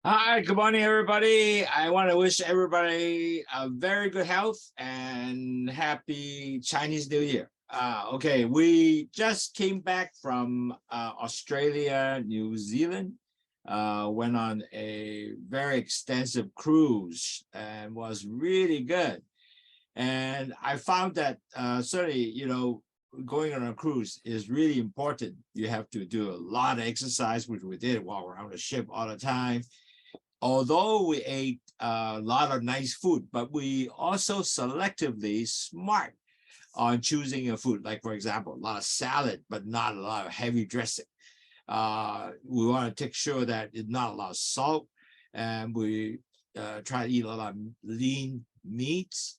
Hi, good morning, everybody. I want to wish everybody a very good health and happy Chinese New Year. Okay, we just came back from Australia, New Zealand, went on a very extensive cruise and was really good. And I found that certainly, going on a cruise is really important. You have to do a lot of exercise, which we did while we're on the ship all the time. Although we ate a lot of nice food, but we also selectively smart on choosing a food. Like, for example, a lot of salad, but not a lot of heavy dressing. We want to take sure that it's not a lot of salt, and we try to eat a lot of lean meats,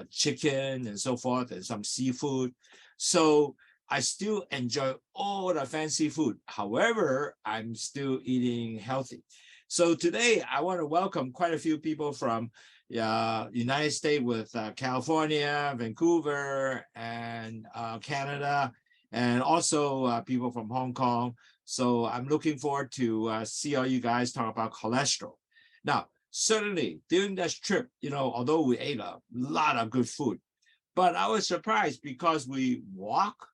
chicken and so forth, and some seafood. So I still enjoy all the fancy food. However, I'm still eating healthy. So today I want to welcome quite a few people from United States with California, Vancouver, and Canada, and also people from Hong Kong. So I'm looking forward to see all you guys talk about cholesterol. Now, certainly during this trip, although we ate a lot of good food, but I was surprised because we walk,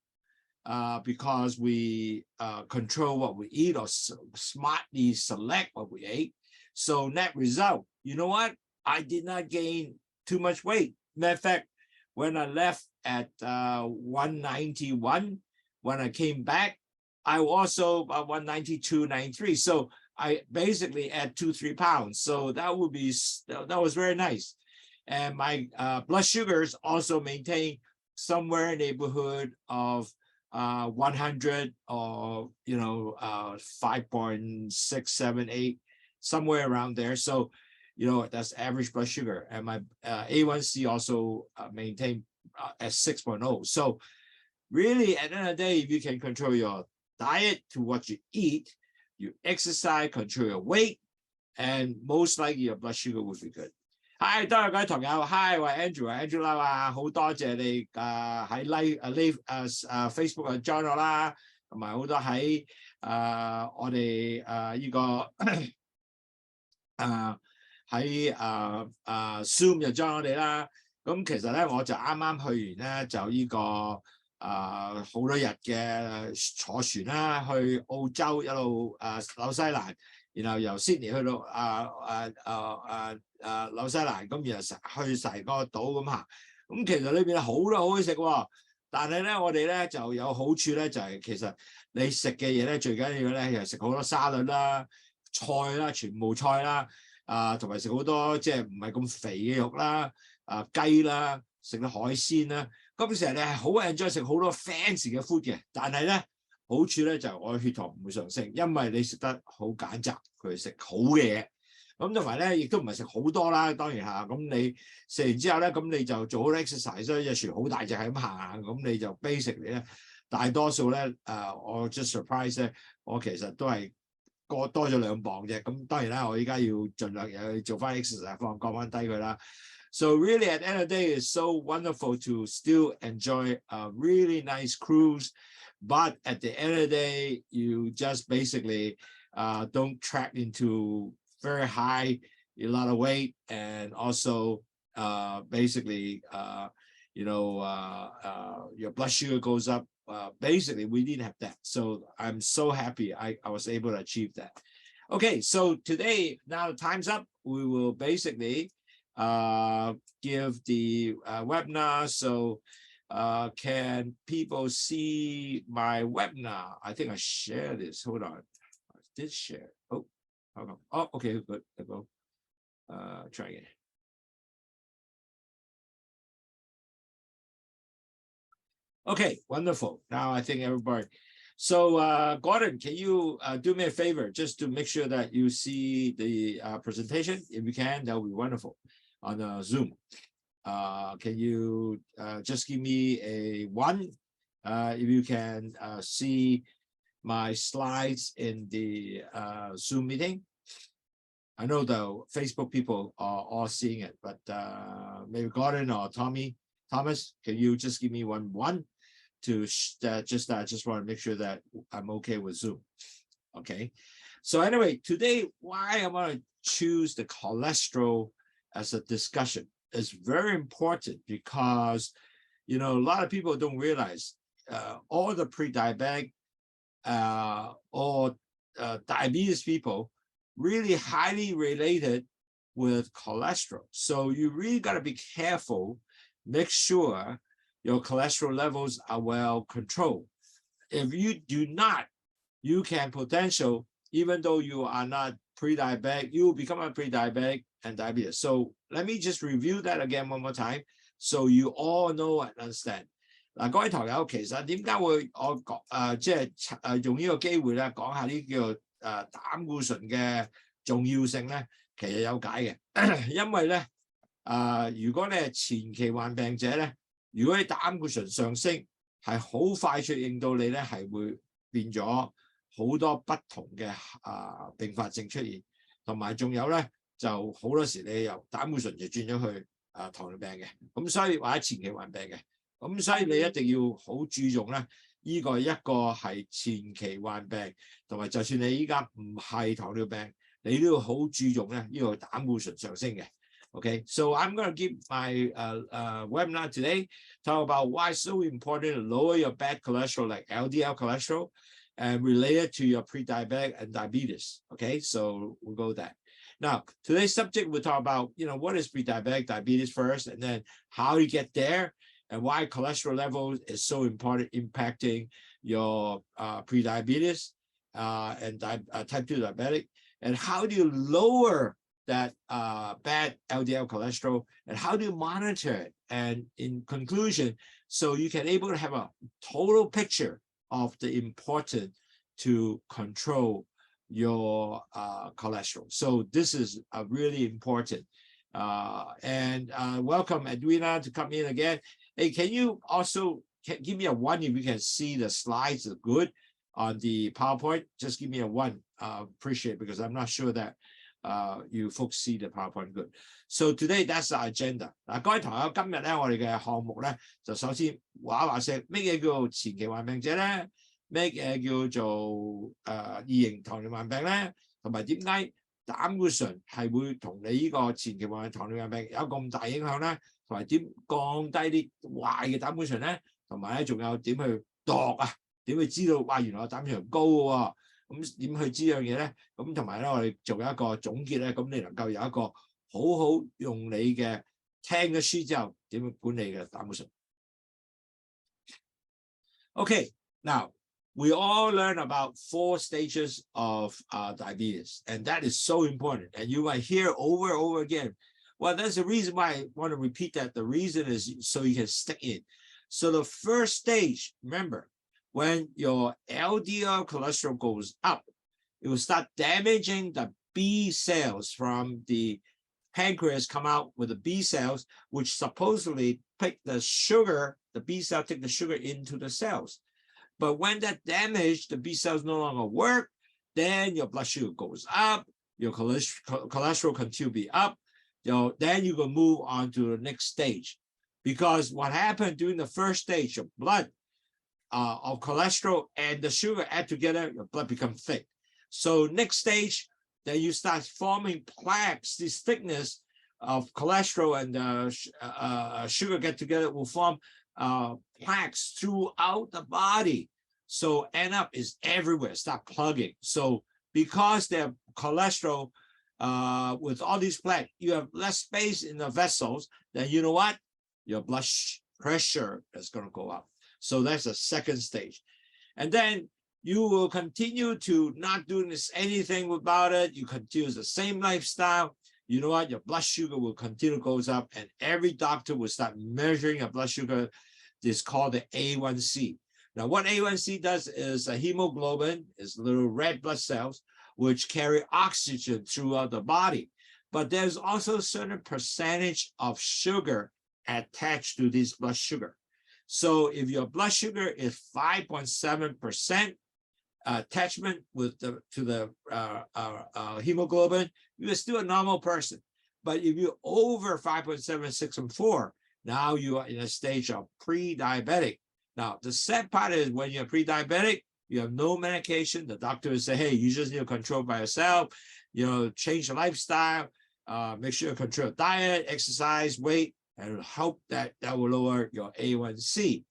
because we control what we eat or smartly select what we ate. So net result, you know what? I did not gain too much weight. Matter of fact, when I left at 191, when I came back, I also about 192, 93. So I basically add 2-3 pounds. So that was very nice. And my blood sugars also maintain somewhere in the neighborhood of 100 or 5.678, somewhere around there. So that's average blood sugar, and my A1C also maintained at 6.0. So really, at the end of the day, if you can control your diet to what you eat, you exercise, control your weight, and most likely your blood sugar will be good. Hi， 多謝各位朋友 ，Hi， 我係 Andrew Lau 啊，好多謝你喺Facebook 啊 join 我啦，同埋好多喺我哋呢個喺Zoom 就 join 我哋啦。咁其實咧，我就啱啱去完咧，就呢個好多日嘅坐船啦，去澳洲一路紐西蘭。然後由 Sydney 去到紐西蘭，咁然後去成個島咁行。咁其實裏邊好多好嘢食喎，但係咧我哋咧就有好處咧，就係其實你食嘅嘢咧最緊要咧係食好多沙律啦、菜啦、全部菜啦，同埋食好多即係唔係咁肥嘅肉啦、雞啦，食啲海鮮啦。咁成日你係好 enjoy 食好多 fancy 嘅 food 嘅，但係咧。好處咧就係我血糖唔會上升，因為你食得好揀擇，佢食好嘅嘢。咁同埋咧，亦都唔係食好多啦，當然嚇。咁你食完之後咧，咁你就做好 exercise，所以隻船好大隻係咁行，咁你就 basically 咧，大多數咧我 just surprise 咧，我其實都係多咗2磅啫。咁當然啦，我依家要盡量又做翻 exercise，降翻低佢啦。So really, at the end of the day, it's so wonderful to still enjoy a really nice cruise. But at the end of the day, you just basically don't track into very high, a lot of weight, and also basically, your blood sugar goes up. Basically, we didn't have that. So I'm so happy I was able to achieve that. Okay, so today, now time's up. We will basically give the webinar. So can people see my webinar? I think I shared this. Hold on. I did share. Oh, hold on. Oh, okay, good. I'll go. Try again. Okay, wonderful. Now I think everybody. So Gordon, can you do me a favor just to make sure that you see the presentation? If you can, that would be wonderful on Zoom. Can you just give me a 1 if you can see my slides in the Zoom meeting? I know the Facebook people are all seeing it, but maybe Gordon or Thomas, can you just give me 1 to just want to make sure that I'm okay with Zoom? Okay, so anyway, today why I want to choose the cholesterol as a discussion is very important because, you know, a lot of people don't realize all the pre-diabetic or diabetes people really highly related with cholesterol. So you really got to be careful, make sure your cholesterol levels are well controlled. If you do not, you can potential, even though you are not pre-diabetic, you will become a pre-diabetic and diabetes. So let me just review that again one more time, so you all know and understand. 嗱，各位堂友，其實點解會我講即係用呢個機會咧講下呢叫膽固醇嘅重要性咧？其實有解嘅，因為咧如果你係前期患病者咧，如果你膽固醇上升，係好快脆令到你咧係會變咗好多不同嘅併發症出現，同埋仲有咧就好多時你由膽固醇就轉咗去糖尿病嘅，咁所以或者前期患病嘅，咁所以你一定要好注重咧，呢個一個係前期患病，同埋就算你依家唔係糖尿病，你都要好注重咧呢個膽固醇上升嘅。Okay, so I'm going to give my webinar today, talk about why it's so important to lower your bad cholesterol like LDL cholesterol and related to your pre-diabetic and diabetes. Okay, so we'll go there. Now, today's subject, we'll talk about, you know, what is pre-diabetic diabetes first, and then how you get there, and why cholesterol levels is so important, impacting your pre-diabetes and type 2 diabetic, and how do you lower that bad LDL cholesterol, and how do you monitor it? And in conclusion, so you can able to have a total picture of the importance to control your cholesterol. So this is really important. And welcome Edwina to come in again. Hey, can you also give me a 1 if you can see the slides are good on the PowerPoint? Just give me a 1. Appreciate it, because I'm not sure that you folks see the PowerPoint good. So today that's the agenda. 嗱，各位同學，今日咧我哋嘅項目咧就首先話聲咩嘢叫前期患病者咧，咩嘢叫做二型糖尿病病咧，同埋點解膽固醇係會同你呢個前期患糖尿病有咁大影響咧，同埋點降低啲壞嘅膽固醇咧，同埋咧仲有點去度點去知道哇原來我膽固醇高嘅喎。咁點去知樣嘢咧？咁同埋咧，我哋做一個總結咧，咁你能夠有一個好好用你嘅聽咗書之後點樣管理嘅膽固醇。Okay, now we all learn about 4 stages of diabetes, and that is so important. And you might hear over and over again. Well, that's the reason why I want to repeat that. The reason is so you can stick in. So the first stage, remember, when your LDL cholesterol goes up, it will start damaging the B cells from the pancreas, come out with the B cells, which supposedly pick the sugar, the B cell take the sugar into the cells. But when that damage, the B cells no longer work, then your blood sugar goes up, your cholesterol continue to be up, then you can move on to the next stage. Because what happened during the first stage, your blood of cholesterol and the sugar add together, your blood becomes thick. So next stage, then you start forming plaques. This thickness of cholesterol and sugar get together will form plaques throughout the body. So end up is everywhere, start plugging. So because they have cholesterol with all these plaques, you have less space in the vessels, then you know what? Your blood pressure is going to go up. So that's the second stage. And then you will continue to not doing anything about it. You continue the same lifestyle. You know what? Your blood sugar will continue goes up, and every doctor will start measuring your blood sugar. It's called the A1C. Now, what A1C does is a hemoglobin, is little red blood cells, which carry oxygen throughout the body. But there's also a certain percentage of sugar attached to this blood sugar. So if your blood sugar is 5.7% attachment with to the hemoglobin, you're still a normal person. But if you're over 5.7, 6, and 4, now you are in a stage of pre-diabetic. Now, the sad part is when you're pre-diabetic, you have no medication, the doctor will say, hey, you just need to control by yourself, change your lifestyle, make sure you control diet, exercise, weight, and hope that will lower your A1C.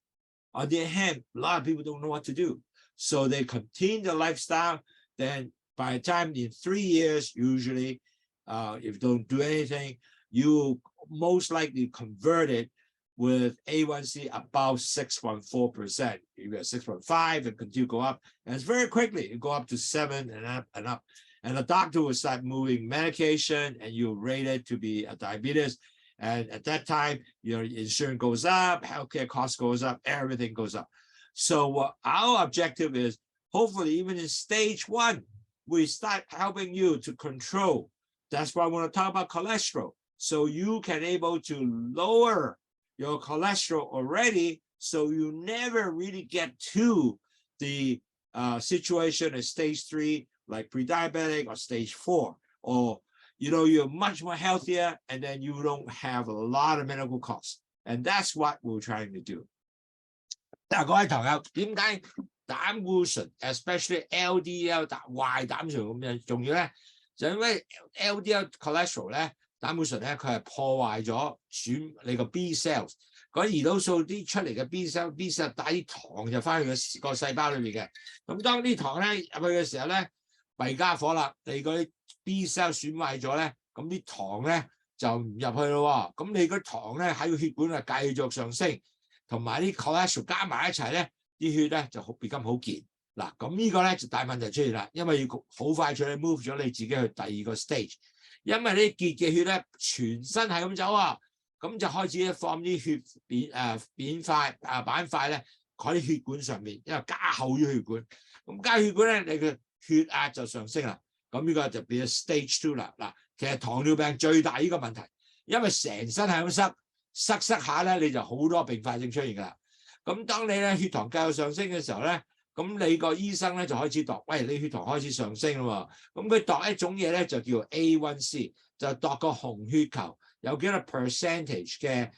On the other hand, a lot of people don't know what to do. So they continue the lifestyle. Then by the time in 3 years, usually, if you don't do anything, you most likely convert it with A1C about 6.4%. You get 6.5 and continue to go up. And it's very quickly, you go up to 7 and up and up. And the doctor will start moving medication and you rate it to be a diabetes. And at that time, your insurance goes up, healthcare costs goes up, everything goes up. So our objective is hopefully even in stage 1, we start helping you to control. That's why I want to talk about cholesterol. So you can able to lower your cholesterol already, so you never really get to the situation at stage 3, like pre-diabetic, or stage 4, or you're much more healthier, and then you don't have a lot of medical costs. And that's what we're trying to do. 但係各位朋友，點解膽固醇 especially LDL 壞膽固醇咁樣重要咧？就因為 LDL cholesterol 咧，膽固醇咧，佢係破壞咗你個 B cells 嗰胰島素啲出嚟嘅 B cell 帶啲糖就翻去個細胞裏面嘅。咁當啲糖咧入去嘅時候咧，弊家伙啦，你嗰啲 B cell 損壞咗咧，咁啲糖咧就唔入去咯喎。咁你嗰糖咧喺個血管啊繼續上升，同埋啲 cholesterol 加埋一齊咧，啲血咧就變咁好健。嗱，咁呢個咧就大問題出現啦，因為要好快脆 move 咗你自己去第二個 stage， 因為呢結嘅血咧全身係咁走啊，咁就開始放啲血板塊咧喺啲血管上面，因為加厚咗血管，咁加血管咧你嘅血壓就上升啦，咁呢個就變咗 stage 2啦。嗱，其實糖尿病最大呢個問題，因為成身係咁塞下咧，你就好多併發症出現㗎啦。咁當你咧血糖繼續上升嘅時候咧，咁你個醫生咧就開始度，喂，你血糖開始上升啦喎，咁佢度一種嘢咧就叫 A1C， 就度個紅血球有幾多 percentage 嘅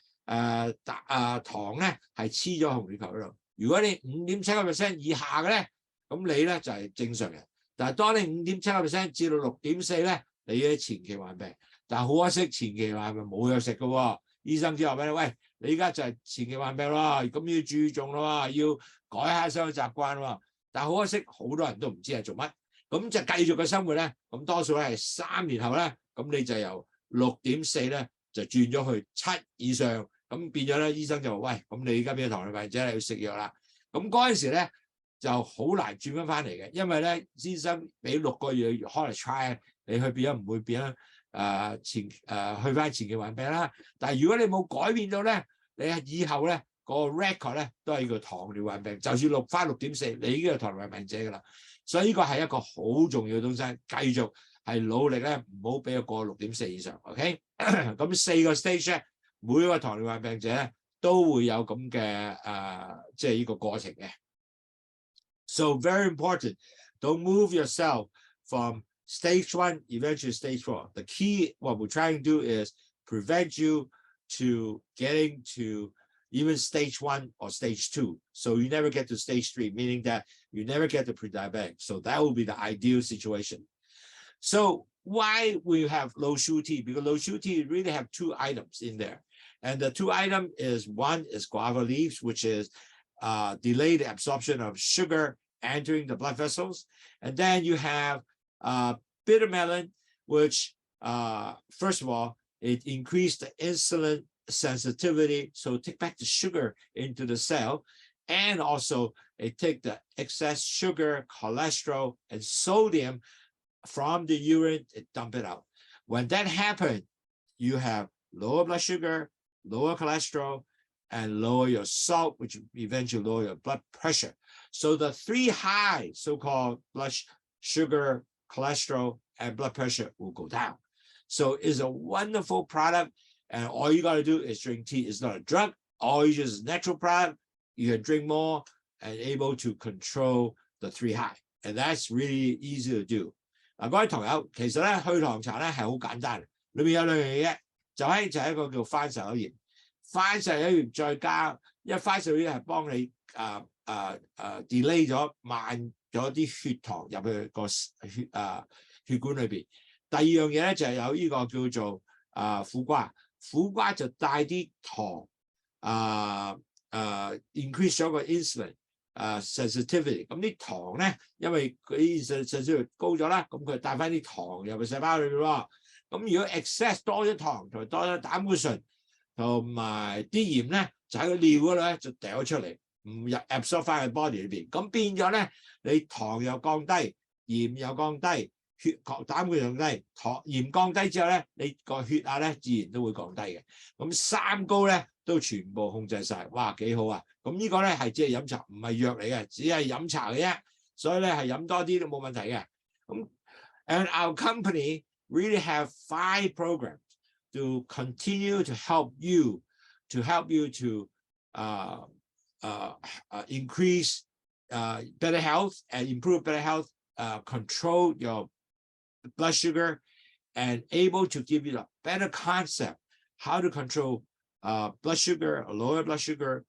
糖咧係黐咗紅血球嗰度。如果你 5.7% 以下嘅咧，咁你咧就係正常人。但係當你 5.7% 至到 6.4 咧，你嘅前期患病。但係好可惜，前期患病冇藥食嘅喎。醫生之後俾你，喂，你而家就係前期患病咯，咁要注重咯，要改下生活習慣喎。但係好可惜，好多人都唔知係做乜，咁就繼續嘅生活咧，咁多數咧係3年後咧，咁你就由 6.4 咧就轉咗去7以上，咁變咗咧醫生就話，喂，咁你而家變咗糖尿病者，你要食藥啦。咁嗰陣時咧就好難轉翻嚟嘅，因為咧醫生俾6個月可能 try 你去變咗唔會變啦。去翻前期患病啦，但係如果你冇改變到咧，你以後咧個 record 咧都係叫糖尿患病，就算翻 6.4， 你已經係糖尿病者㗎啦。所以呢個係一個好重要嘅東西，繼續係努力咧，唔好俾佢過 6.4 以上。OK， 咁4個 stage 咧，每個糖尿患病者咧都會有咁嘅即係呢個過程嘅。So very important, don't move yourself from Stage 1, eventually stage 4. The key, what we're trying to do is prevent you to getting to even stage 1 or stage 2. So you never get to stage 3, meaning that you never get to pre-diabetic. So that will be the ideal situation. So why we have Lowsutea? Because Lowsutea really have 2 items in there. And the 2 items is, one is guava leaves, which is delayed absorption of sugar entering the blood vessels. And then you have bitter melon, which first of all, it increased the insulin sensitivity, so take back the sugar into the cell, and also it take the excess sugar, cholesterol, and sodium from the urine and dump it out. When that happens, you have lower blood sugar, lower cholesterol, and lower your salt, which eventually lower your blood pressure. So the 3 high, so-called blood sugar, cholesterol, and blood pressure will go down. So it's a wonderful product, and all you got to do is drink tea. It's not a drug. All you just is natural product. You can drink more and able to control the 3 high, and that's really easy to do. 嗱，各位朋友，其實咧去糖茶咧係好簡單，裏面有2樣嘢，就係一個叫番石榴鹽。快速有鹽再加，因為快速有鹽係幫你delay 咗慢咗啲血糖入去個血管裏邊。第二樣嘢咧就係有呢個叫做苦瓜，苦瓜就帶啲糖increase 咗個 insulin sensitivity。咁啲糖咧，因為佢 insulin sensitivity 高咗啦，咁佢帶翻啲糖入去細胞裏邊喎。咁如果 excess 多咗糖同埋多咗膽固醇同埋啲鹽咧，就喺個尿嗰度咧就掉咗出嚟，唔入 absorb 翻去 body 裏邊。咁變咗咧，你糖又降低，鹽又降低。膽固醇降低，鹽降低之後咧，你個血壓咧自然都會降低嘅。咁三高咧都全部控制晒，哇幾好啊！咁呢個咧係只係飲茶，唔係藥嚟嘅，只係飲茶嘅啫。所以咧係飲多啲都冇問題嘅。咁 and our company really have 5 programs to continue to help you to increase better health and improve better health, control your blood sugar, and able to give you a better concept how to control blood sugar, lower blood sugar,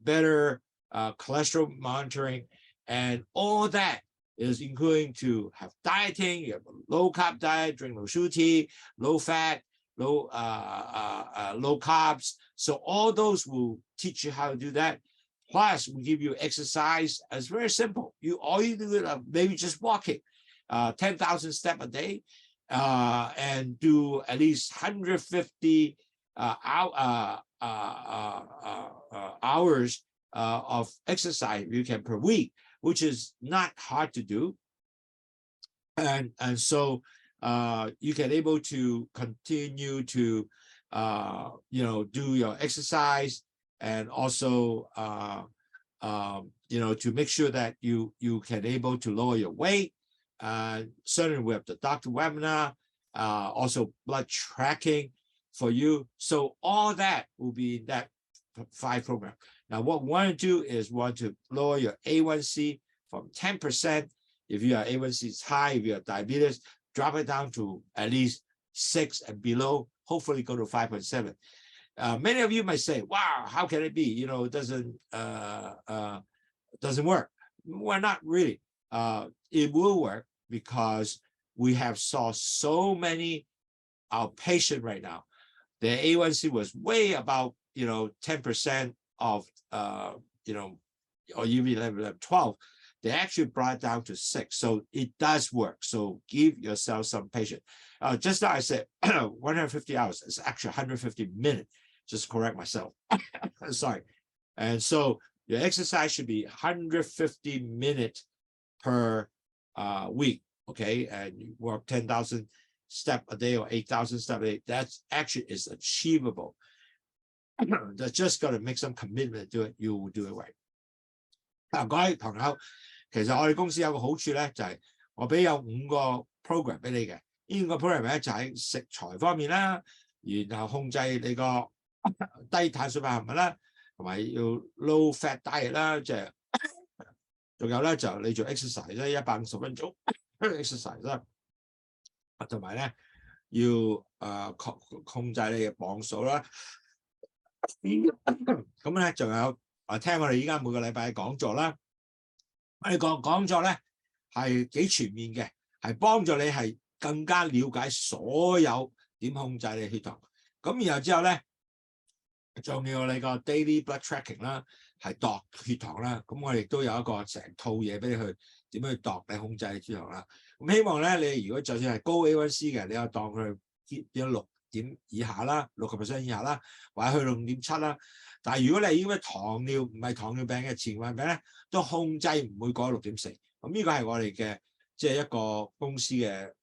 better cholesterol monitoring, and all that is including to have dieting. You have a low carb diet, drink Lowsutea, low fat, low carbs. So all those will teach you how to do that. Plus, we give you exercise. It's very simple. All you do is maybe just walking. 10,000 steps a day, and do at least 150 hours of exercise you can per week, which is not hard to do. And so you can able to continue to do your exercise, and also to make sure that you can able to lower your weight. Certainly we have the doctor webinar, also blood tracking for you. So all that will be in that 5 program. Now, what we want to do is want to lower your A1C from 10%. If your A1C is high, if you have diabetes, drop it down to at least 6 and below, hopefully go to 5.7. Many of you might say, wow, how can it be? It doesn't work. Well, not really. It will work because we have saw so many our patients right now. Their A1C was way about 10% of or even 11, 12. They actually brought it down to 6. So it does work. So give yourself some patience. Just now I said 150 hours. It's actually 150 minutes. Just correct myself. Sorry. And so your exercise should be 150 minutes per week, okay? And you work 10,000 steps a day or 8,000 steps a day. That actually is achievable. That's just got to make some commitment to do it. You will do it right. 各位朋友，其實我哋公司有個好處咧，就係我俾有5個 program 俾你嘅。呢5個 program 咧就喺食材方面啦，然後控制你個低碳水化合物啦，同埋要 low fat diet 啦，即係仲有咧就你做 exercise 咧150分鐘 exercise 啦，同埋咧要控制你嘅磅數啦。咁咧仲有聽我哋依家每個禮拜嘅講座啦。我哋講座咧係幾全面嘅，係幫助你係更加了解所有點控制你血糖。咁然後之後咧，仲要你個 daily blood tracking 啦，係度血糖啦。咁我哋亦都有一個成套嘢俾你去點樣去度你控制你血糖啦。咁希望咧，你如果就算係高 A1C 嘅，你又當佢6點以下啦，6% 以下啦，或者去到5.7啦。但係如果你係因為糖尿唔係糖尿病嘅前患病咧，都控制唔會過6.4。咁呢個係我哋嘅即係一個公司嘅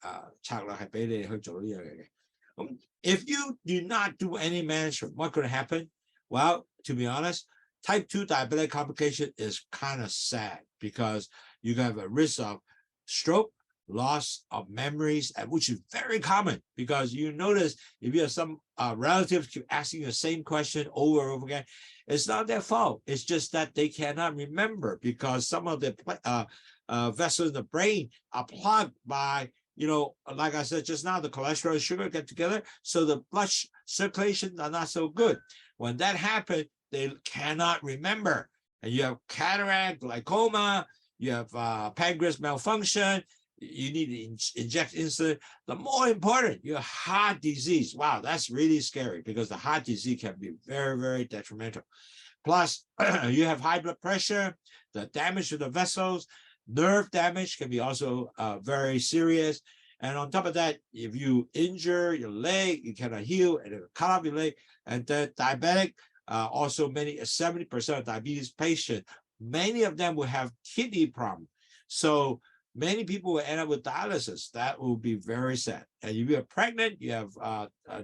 策略，係俾你哋去做呢樣嘢嘅。咁 if you do not do any management, what could happen? Well, to be honest, type 2 diabetic complication is kind of sad because you have a risk of stroke, loss of memories, which is very common because you notice if you have some relatives keep asking the same question over and over again, it's not their fault. It's just that they cannot remember because some of the vessels in the brain are plugged by, like I said just now, the cholesterol and sugar get together. So the circulation are not so good. When that happens, they cannot remember. And you have cataract, glaucoma, you have pancreas malfunction, you need to inject insulin. The more important, you have heart disease. Wow, that's really scary because the heart disease can be very, very detrimental. Plus, you have high blood pressure, the damage to the vessels, nerve damage can be also very serious. And on top of that, if you injure your leg, you cannot heal and it will cut off your leg. And the diabetic, also 70% of diabetes patients, many of them will have kidney problem. So many people will end up with dialysis. That will be very sad. And if you're pregnant, you have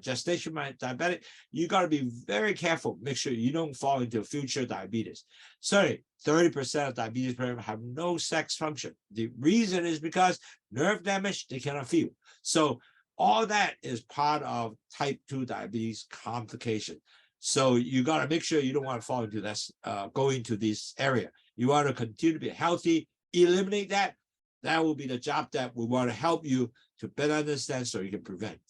gestation diabetic, you got to be very careful. Make sure you don't fall into future diabetes. Sorry, 30% of diabetes patients have no sex function. The reason is because nerve damage, they cannot feel. So all that is part of type 2 diabetes complication. So you got to make sure you don't want to fall into this, go into this area. You want to continue to be healthy, eliminate that. That will be the job that we want to help you to better understand so you can prevent.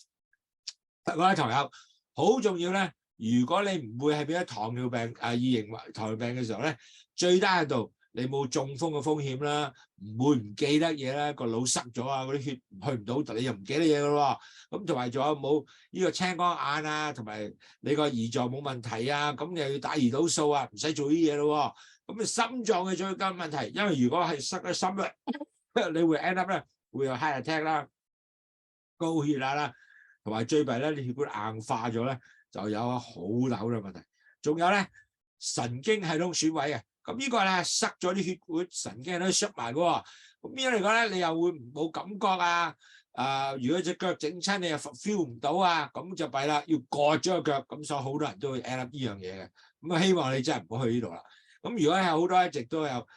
各位朋友，好重要咧。如果你唔會係變咗糖尿病二型糖尿病嘅時候咧，最低限度你冇中風嘅風險啦，唔會唔記得嘢啦，個腦塞咗啊，嗰啲血去唔到，你又唔記得嘢噶咯喎。咁同埋仲有冇呢個青光眼啊，同埋你個胰臟冇問題啊，咁又要打胰島素啊，唔使做呢啲嘢咯喎。咁心臟嘅最緊問題，因為如果係塞咗心咧。你會 end up 咧，會有 heart attack 啦、高血壓啦，同埋最弊咧，你血管硬化咗咧，就有好大嘅問題。仲有咧，神經系統損毀嘅，咁呢個咧塞咗啲血管，神經都塞埋嘅喎。咁呢樣嚟講咧，你又會冇感覺啊。如果隻腳整親，你又 feel 唔到啊，咁就弊啦，要割咗個腳。咁所以好多人都會 end up 呢樣嘢嘅。咁啊，希望你真係唔好去呢度啦。咁如果係好多一直都有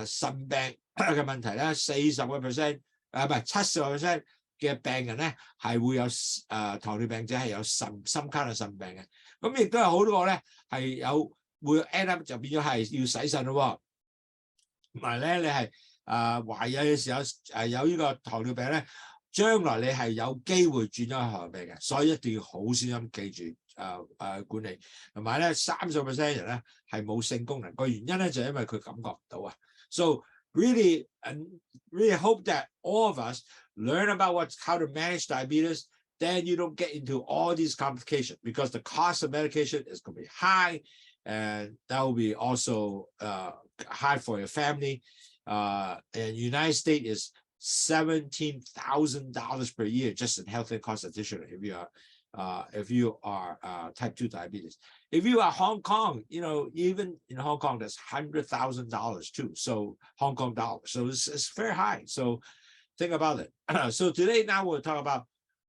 腎病嘅問題咧，40%唔係70%嘅病人咧係會有糖尿病者係有心卡嘅腎病嘅，咁亦都有好多咧係有會 end up 就變咗係要洗腎咯喎，同埋咧你係懷孕嘅時候有呢個糖尿病咧，將來你係有機會轉咗糖尿病嘅，所以一定要好小心記住管理，同埋咧30%人咧係冇性功能，個原因咧就係因為佢感覺唔到啊。So really hope that all of us learn about how to manage diabetes. Then you don't get into all these complications because the cost of medication is going to be high, and that will be also high for your family. And United States is $17,000 per year just in healthcare costs additionally if you are type 2 diabetes. If you are Hong Kong, even in Hong Kong, that's $100,000 too. So Hong Kong dollars. So it's very high. So think about it. So today, now we'll talk about,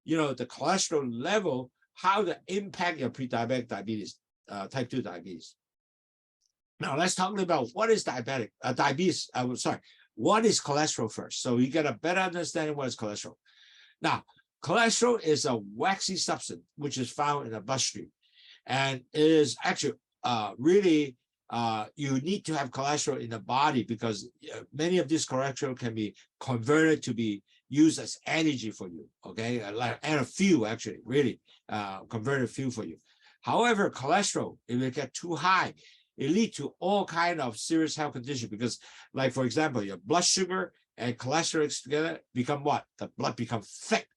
the cholesterol level, how to impact your pre-diabetic diabetes, type 2 diabetes. Now let's talk about what is diabetes. What is cholesterol first? So you get a better understanding what is cholesterol. Now, cholesterol is a waxy substance which is found in the bloodstream, and it is actually really you need to have cholesterol in the body because many of this cholesterol can be converted to be used as energy for you. Okay, and a fuel actually really converted fuel for you. However, cholesterol, if it get too high, it leads to all kind of serious health conditions because, like for example, your blood sugar and cholesterol together become what? The blood becomes thick.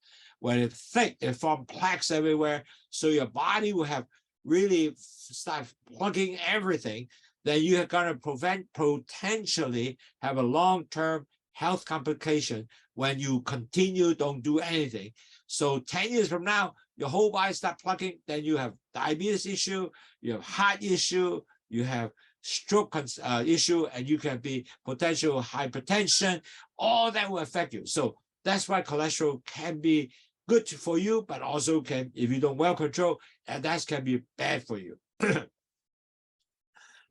When it's thick, it forms plaques everywhere. So your body will have really start plugging everything. Then you are going to potentially have a long-term health complication when you continue, don't do anything. So 10 years from now, your whole body start plugging. Then you have diabetes issue, you have heart issue, you have stroke issue, and you can be potential hypertension. All that will affect you. So that's why cholesterol can be good for you, but also can, if you don't well control, and that can be bad for you.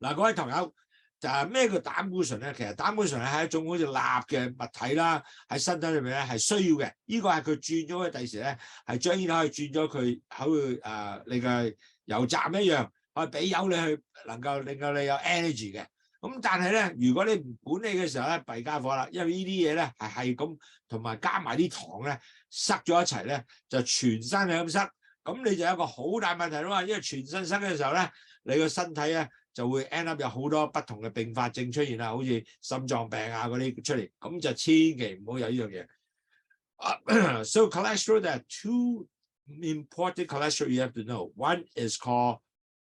嗱，各位朋友，就係咩叫膽固醇咧？其實膽固醇係一種好似鈉嘅物體啦，喺身體裏面咧係需要嘅。呢個係佢轉咗佢第時咧，係將呢啲可以轉咗佢好似你嘅油站一樣，可以俾油你去能夠令到你有 energy 嘅。咁但係咧，如果你唔管理嘅時候咧，弊家伙啦，因為呢啲嘢咧係咁，同埋加埋啲糖咧塞咗一齊咧，就全身係咁塞。咁你就有一個好大問題啦嘛，因為全身生嘅時候咧，你個身體咧就會 end up 有好多不同嘅併發症出現啦，好似心臟病啊嗰啲出嚟，咁就千祈唔好有呢樣嘢。So cholesterol, there are two important cholesterol you have to know. One is called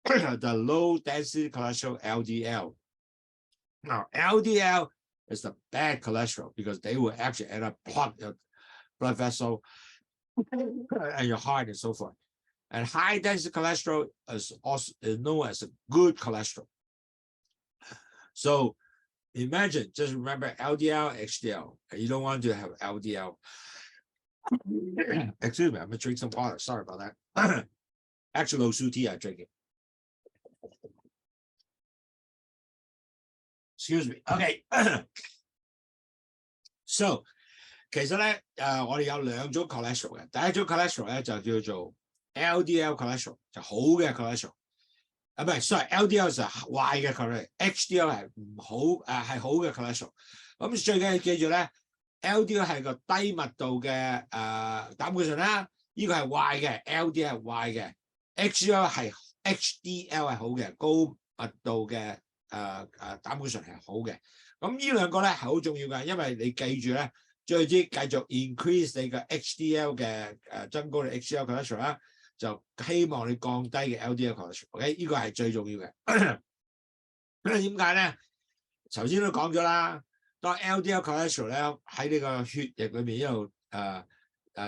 the low density cholesterol, LDL. Now, LDL is the bad cholesterol because they will actually end up plug your blood vessel and your heart and so forth. And high density cholesterol is also known as a good cholesterol. So imagine, just remember LDL, HDL. You don't want to have LDL. Excuse me, I'm gonna drink some water. Sorry about that. Actually, Lowsutea I'm drinking. Excuse me. Okay. So 其實咧，我哋有兩種 cholesterol 嘅。第一種 cholesterol 咧就叫做 LDL cholesterol， 就好嘅 cholesterol。唔係 ，sorry，LDL 就壞嘅 cholesterol，HDL 係唔好係好嘅 cholesterol。咁最緊要記住咧 ，LDL 係個低密度嘅膽固醇啦，呢個係壞嘅 ，LDL 係壞嘅 ，HDL 係 HDL 係好嘅，高密度嘅膽固醇係好嘅。咁呢兩個咧係好重要嘅，因為你記住咧。最之繼續 increase 你嘅 HDL 嘅增高你 HDL cholesterol 啦，就希望你降低嘅 LDL cholesterol。OK， 呢個係最重要嘅。因為點解咧？頭先都講咗啦，當 LDL cholesterol 咧喺你個血液裏面一路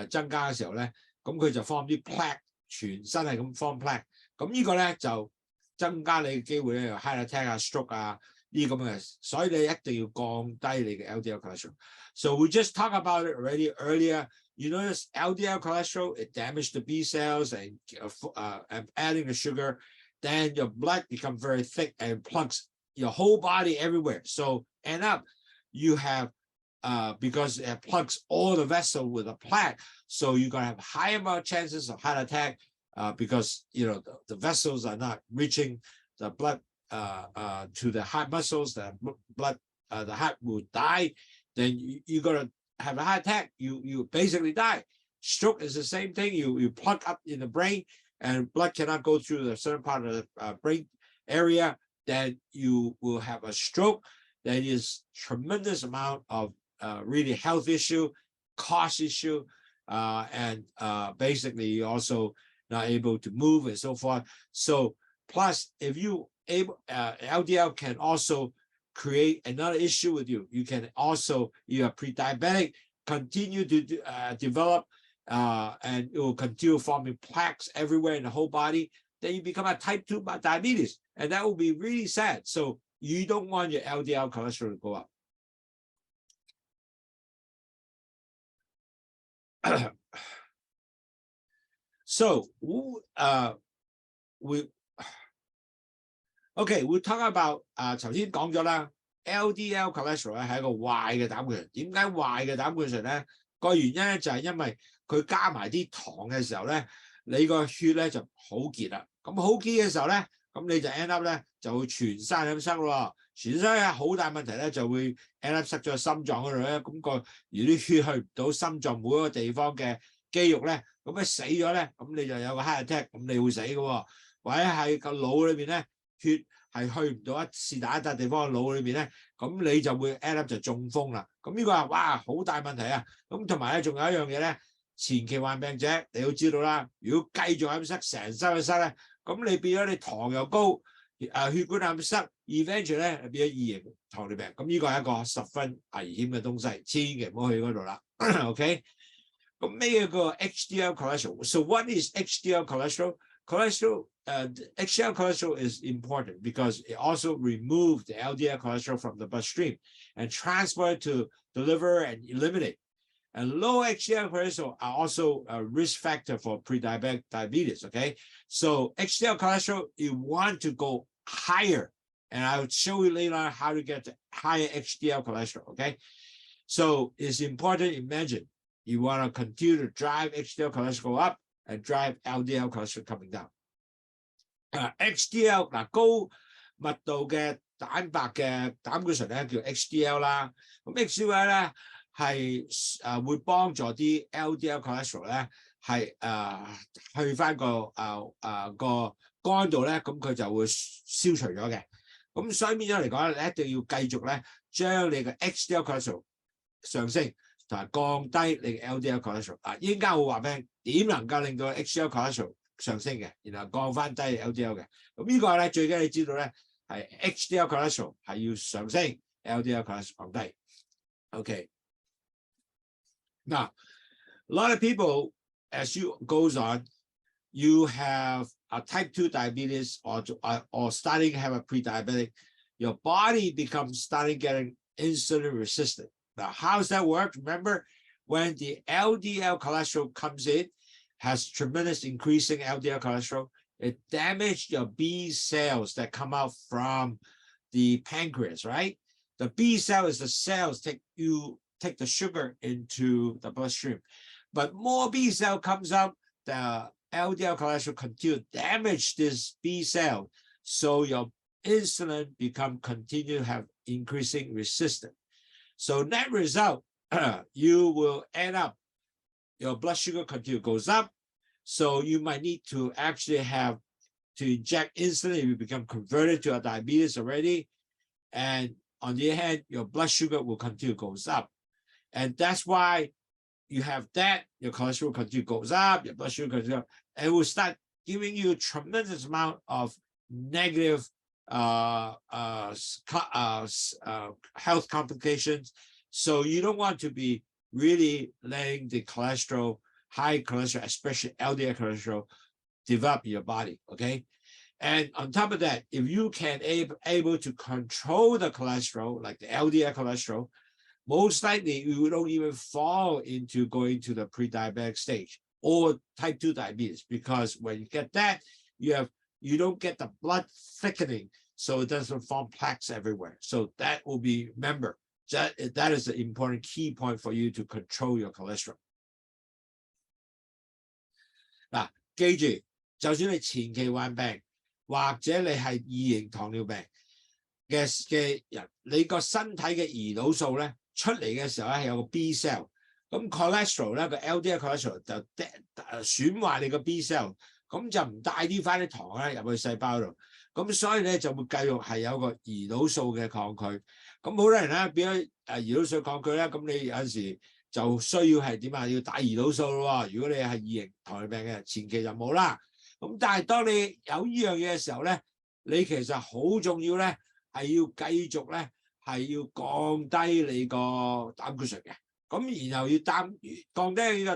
增加嘅時候咧，咁佢就 form 啲 plaque， 全身係咁 form plaque。咁呢個咧就增加你嘅機會咧，有 heart attack 啊、stroke 啊。呢咁嘅，所以你一定要降低你嘅 LDL cholesterol. So we just talked about it already earlier. You notice LDL cholesterol, it damages the B cells and adding the sugar. Then your blood becomes very thick and plugs your whole body everywhere. So end up you have because it plugs all the vessel with a plaque. So you're gonna have high amount chances of heart attack because you know the vessels are not reaching the blood. To the heart muscles, the blood, the heart will die. Then you're gonna have a heart attack. You basically die. Stroke is the same thing. You plug up in the brain, and blood cannot go through the certain part of the brain area. Then you will have a stroke. That is tremendous amount of really health issue, cost issue, and basically you're also not able to move and so forth. So plus, if you LDL can also create another issue with you. You can also, you are pre-diabetic, continue to develop and it will continue forming plaques everywhere in the whole body. Then you become a type 2 diabetes, and that will be really sad. So you don't want your LDL cholesterol to go up. So OK, we'll talk about 頭先講咗啦 ，LDL cholesterol 咧係一個壞嘅膽固醇。點解壞嘅膽固醇咧？個原因咧就係因為佢加埋啲糖嘅時候咧，你個血咧就好結啦。咁好結嘅時候咧，咁你就 end up 咧就會全身咁塞咯。全身咧好大問題咧就會 end up 塞咗心臟嗰度咧。咁如啲血去唔到心臟每一個地方嘅肌肉咧，咁一死咗咧，咁你就有個 heart attack， 咁你會死嘅喎。或者係個腦裏邊咧。血係去唔到是但一笪地方嘅腦裏邊咧，咁你就會 end up 就中風啦。咁呢個係哇好大問題啊！咁同埋咧，仲有一樣嘢咧，前期患病者你要知道啦，如果繼續咁塞，成身去塞咧，咁你變咗你糖又高，血管又咁塞 ，eventually 咧變咗二型糖尿病。咁呢個係一個十分危險嘅東西，千祈唔好去嗰度啦。OK， 咁咩叫 HDL cholesterol？ So what is HDL cholesterol? HDL cholesterol is important because it also removes the LDL cholesterol from the bloodstream and transport it to the liver and eliminate. And low HDL cholesterol are also a risk factor for pre-diabetic diabetes. Okay, so HDL cholesterol you want to go higher, and I'll show you later on how to get higher HDL cholesterol. Okay, so it's important. Imagine you want to continue to drive HDL cholesterol up and drive LDL cholesterol coming down. HDL 高密度嘅蛋白嘅膽固醇咧叫 HDL 啦，咁 HDL 咧會幫助啲 LDL cholesterol 咧係去翻個肝度咧，咁佢就會消除咗嘅。咁所以變咗嚟講，你一定要繼續咧將你嘅 HDL cholesterol 上升，同埋降低你嘅 LDL cholesterol。依家我話俾你點能夠令到 HDL cholesterol 上升嘅，然後降翻低 LDL 嘅。咁呢個咧最緊要你知道咧係 HDL cholesterol 係要上升 ，LDL cholesterol 降低。Okay. Now, a lot of people, as you goes on, you have a type 2 diabetes or starting to have a pre-diabetic, your body becomes starting getting insulin resistant. Now, how does that work? Remember, when the LDL cholesterol comes in, has tremendous increasing LDL cholesterol, it damages your B cells that come out from the pancreas, right? The B cell is the cells take the sugar into the bloodstream. But more B cell comes out, the LDL cholesterol continue to damage this B cell. So your insulin continue to have increasing resistance. So net result, you will end up, your blood sugar continue goes up. So you might need to actually have to inject insulin if you become converted to a diabetes already. And on the other hand, your blood sugar will continue goes up. And that's why you have that, your cholesterol continue goes up, your blood sugar goes up, and it will start giving you a tremendous amount of negative health complications. So you don't want to be really letting the cholesterol, high cholesterol, especially LDL cholesterol, develop in your body, okay? And on top of that, if you can able to control the cholesterol, like the LDL cholesterol, most likely you don't even fall into going to the pre-diabetic stage or type 2 diabetes, because when you get that, you don't get the blood thickening, so it doesn't form plaques everywhere. So that will be, remember, that is an important key point for you to control your cholesterol. 嗱，記住，就算你前期患病，或者你係二型糖尿病嘅人，你個身體嘅胰島素咧出嚟嘅時候咧係有個 B cell， 咁 cholesterol 咧個 LDL cholesterol 就損壞你個 B cell， 咁就唔帶啲翻啲糖咧入去細胞度，咁所以咧就會繼續係有個胰島素嘅抗拒。咁好多人咧變咗胰島素抗拒咧，咁你有陣時就需要係點啊？要打胰島素咯。如果你係二型糖尿病嘅，前期就冇啦。咁但係當你有呢樣嘢嘅時候咧，你其實好重要咧，係要繼續咧係要降低你個膽固醇嘅。咁然後要降低呢個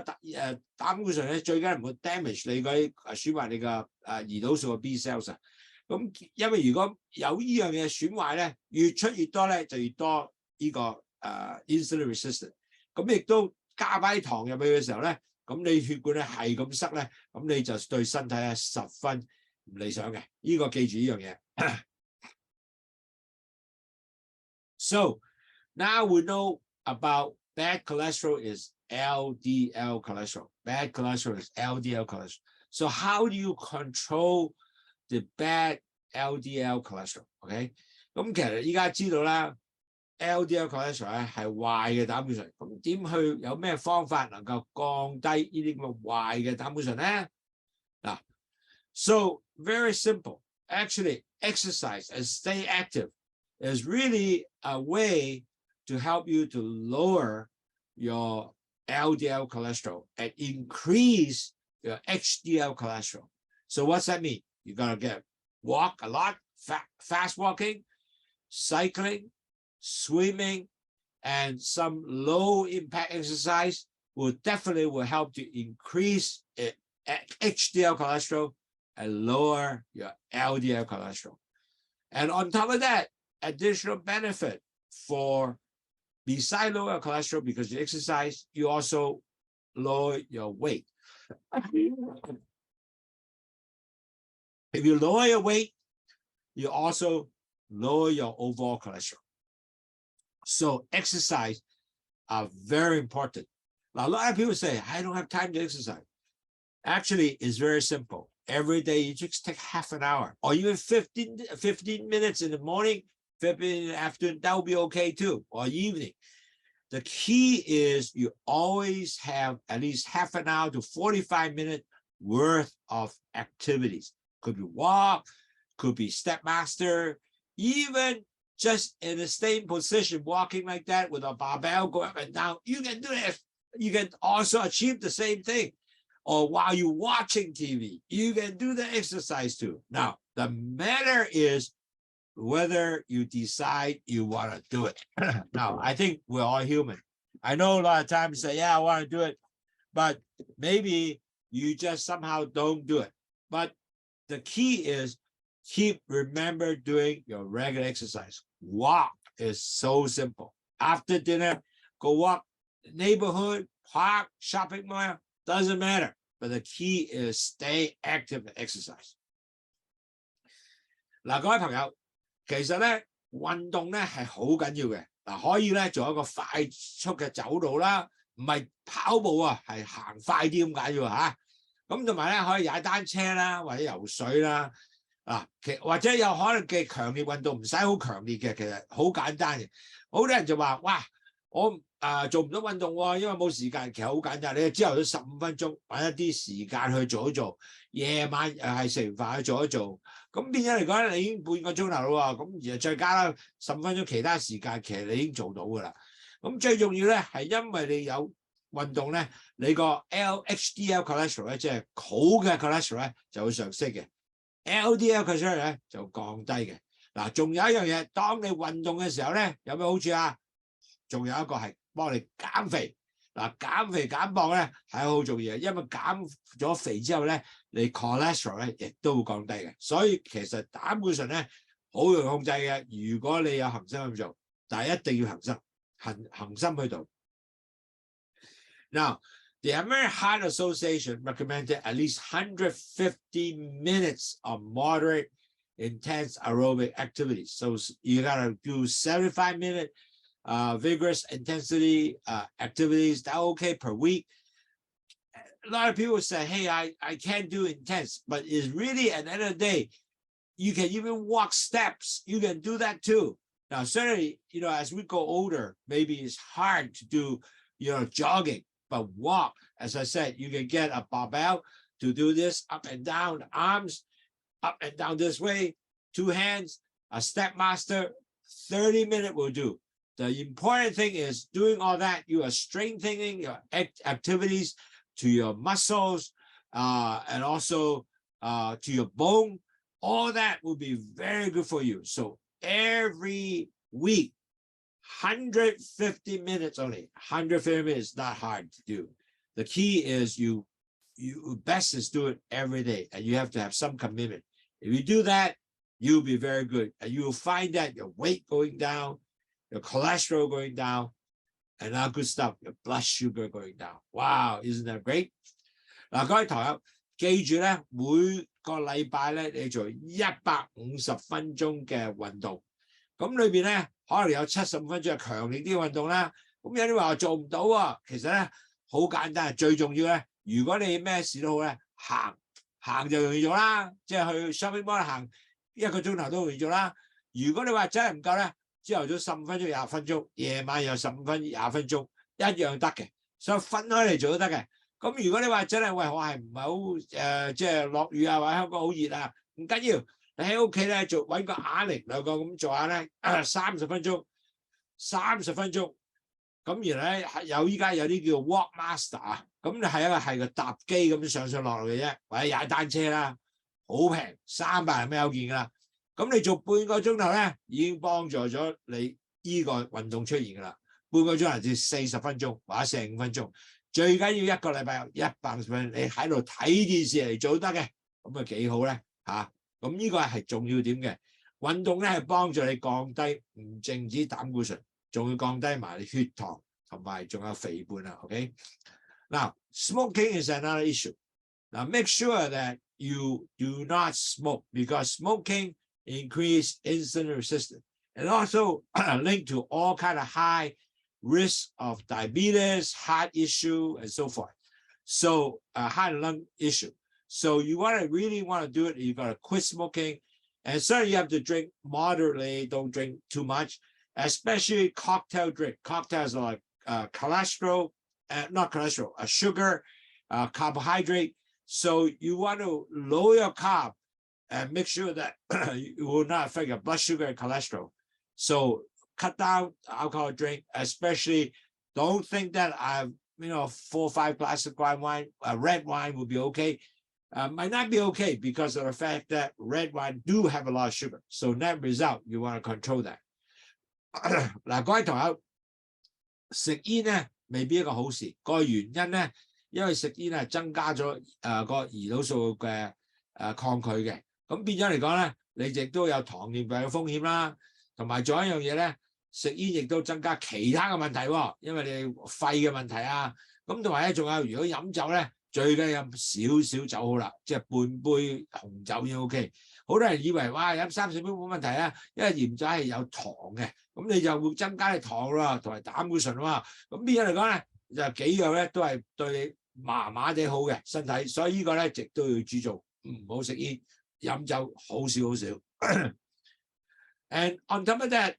膽固醇咧，最緊唔好 damage 你嗰啲損壞你個胰島素嘅 B cells 啊。咁因為如果有呢樣嘢損壞咧，越出越多咧，就越多呢個insulin resistant。咁亦都加翻啲糖入去嘅時候咧，咁你血管咧係咁塞咧，咁你就對身體咧十分唔理想嘅。呢個記住呢樣嘢。So now we know about bad cholesterol is LDL cholesterol. Bad cholesterol is LDL cholesterol. So how do you control the bad LDL cholesterol? OK， 咁其實依家知道啦。LDL cholesterol 咧係壞嘅膽固醇，咁點去有咩方法能夠降低呢啲咁嘅壞嘅膽固醇咧？嗱 ，so very simple. Actually, exercise and stay active is really a way to help you to lower your LDL cholesterol and increase your HDL cholesterol. So what's that mean? You gotta walk a lot, fast walking, cycling, swimming, and some low impact exercise will help to increase HDL cholesterol and lower your LDL cholesterol. And on top of that, additional benefit besides lower cholesterol, because you exercise, you also lower your weight. If you lower your weight, you also lower your overall cholesterol. So exercise are very important. Now, a lot of people say, I don't have time to exercise. Actually, it's very simple. Every day, you just take half an hour or even 15 minutes in the morning, 15 in the afternoon, that will be okay too, or evening. the key is you always have at least half an hour to 45 minutes worth of activities. Could be walk, could be step master, even just in the same position, walking like that with a barbell going up and down. You can do it. You can also achieve the same thing. Or while you're watching TV, you can do the exercise too. Now, the matter is whether you decide you want to do it. Now, I think we're all human. I know a lot of times you say, yeah, I want to do it, but maybe you just somehow don't do it. But the key is remember doing your regular exercise. Walk is so simple. After dinner, go walk neighborhood, park, shopping mall, doesn't matter. But the key is stay active and exercise. 嗱，各位朋友，其實咧運動咧係好緊要嘅。嗱，可以咧做一個快速嘅走路啦，唔係跑步啊，係行快啲咁解啫嚇。咁同埋咧可以踩單車啦，或者游水啦。或者有可能嘅強烈運動唔使好強烈嘅，其實好簡單嘅。好多人就話：哇，我做唔到運動喎，因為冇時間。其實好簡單，你朝頭早15分鐘揾一啲時間去做一做，夜晚係食完飯去做一做。咁變咗嚟講咧，你已經半個鐘頭啦喎。咁而再加啦15分鐘其他時間，其實你已經做到㗎啦。咁最重要咧係因為你有運動咧，你個 HDL cholesterol 咧，即係好嘅 cholesterol 咧就會上升嘅。LDL cholesterol 咧就降低嘅。嗱，仲有一樣嘢，當你運動嘅時候咧，有咩好處啊？仲有一個係幫你減肥。嗱，減肥減磅咧係好重要嘅，因為減咗肥之後咧，你 cholesterol 咧亦都會降低嘅。所以其實膽固醇咧好容易控制嘅，如果你有恒心去做，但係一定要恒心去做。Now, the American Heart Association recommended at least 150 minutes of moderate, intense aerobic activities. So you gotta do 75-minute vigorous intensity activities. That's okay per week. A lot of people say, hey, I can't do intense, but it's really at the end of the day, you can even walk steps. You can do that too. Now, certainly, as we go older, maybe it's hard to do, jogging. But walk, as I said, you can get a barbell to do this up and down, arms up and down this way, 2 hands, a step master, 30-minute will do. The important thing is doing all that, you are strengthening your activities to your muscles and also to your bone. All that will be very good for you. So every week, 150 minutes only. 150 minutes is not hard to do. The key is you best is do it every day, and you have to have some commitment. If you do that, you'll be very good, and you will find that your weight going down, your cholesterol going down, and all good stuff, your blood sugar going down. Wow, isn't that great? 嗱，各位朋友，記住咧，每個禮拜咧，你做150分鐘嘅運動，咁裏邊咧。可能有75分鐘係強烈啲嘅運動啦，咁有啲話做唔到喎，其實咧好簡單，最重要咧，如果你咩事都好咧，行就容易做啦，即係去 shopping mall 行1個鐘頭都容易做啦。如果你話真係唔夠咧，朝頭早15分鐘、20分鐘，夜晚有15分鐘、20分鐘，一樣得嘅，所以分開嚟做都得嘅。咁如果你話真係喂我係唔係好即係落雨啊，或者香港好熱啊，唔緊要。你喺屋企咧揾個啞鈴兩個咁做下咧，30分鐘，咁然後咧依家有啲叫 walk master 啊，咁你係個搭機咁上落嘅啫，或者踩單車啦，好平，300人有件噶啦，咁你做半個鐘頭咧，已經幫助咗你依個運動出現噶啦，半個鐘頭至40分鐘或者45分鐘，最緊要一個禮拜有150分鐘，你喺度睇電視嚟做得嘅，咁啊幾好咧嚇。咁呢個係重要點嘅，運動咧係幫助你降低唔淨止膽固醇，仲要降低埋你血糖同埋仲有肥胖啊。OK， now smoking is another issue. Now make sure that you do not smoke because smoking increase insulin resistance and also linked to all kind of high risk of diabetes, heart issue, and so forth. So heart and lung issue. So you really want to do it, you got to quit smoking. And certainly you have to drink moderately, don't drink too much, especially cocktail drink. Cocktails are like cholesterol, not cholesterol, sugar, carbohydrate. So you want to lower your carb and make sure that it will not affect your blood sugar and cholesterol. So cut down alcohol drink, especially don't think that 4 or 5 glasses of wine, red wine will be okay. Might not be okay because of the fact that red wine do have a lot of sugar. So net result, you want to control that. 嗱，各位同學，食煙咧未必一個好事。個原因咧，因為食煙係增加咗個胰島素嘅抗拒嘅，咁變咗嚟講咧，你亦都有糖尿病嘅風險啦。同埋仲有一樣嘢咧，食煙亦都增加其他嘅問題喎，因為你肺嘅問題啊。咁同埋咧，仲有如果飲酒咧，最緊要飲少少酒好啦，即係半杯紅酒已經 OK。好多人以為哇飲30杯冇問題啊，因為鹽酒係有糖嘅，咁你就會增加你糖啦，同埋膽固醇啊嘛。咁變咗嚟講咧，就幾樣咧都係對你麻麻地好嘅身體，所以呢個咧亦都要注重，唔好食煙，飲酒好少好少。And on top of that,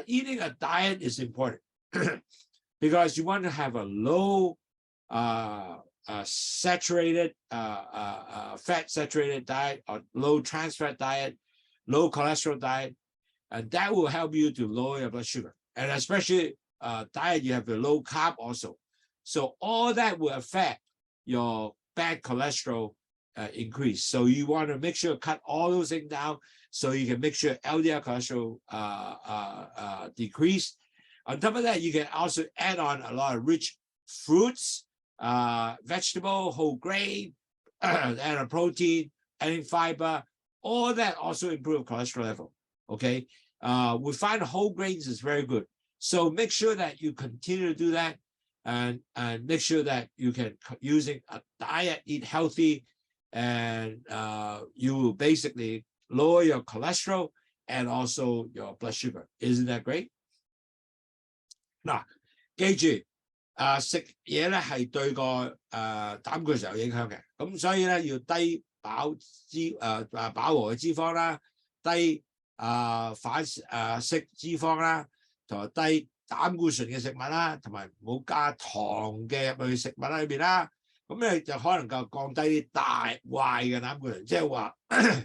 eating a diet is important because you want to have a low saturated fat saturated diet or low trans fat diet, low cholesterol diet, and that will help you to lower your blood sugar. And especially diet, you have a low carb also. So all that will affect your bad cholesterol increase. So you want to make sure cut all those things down so you can make sure LDL cholesterol decrease. On top of that, you can also add on a lot of rich fruits, vegetable, whole grain, and a protein, adding fiber. All that also improve cholesterol level. Okay, we find whole grains is very good. So make sure that you continue to do that, and make sure that you can using a diet, eat healthy, and you will basically lower your cholesterol and also your blood sugar. Isn't that great? 嗱，記住。食嘢咧係對個膽固醇有影響嘅，咁所以咧要低飽和嘅脂肪啦，低反式脂肪啦，同埋低膽固醇嘅食物啦，同埋唔好加糖嘅入去食物裏邊啦，咁你就可能夠降低啲大壞嘅膽固醇，即係話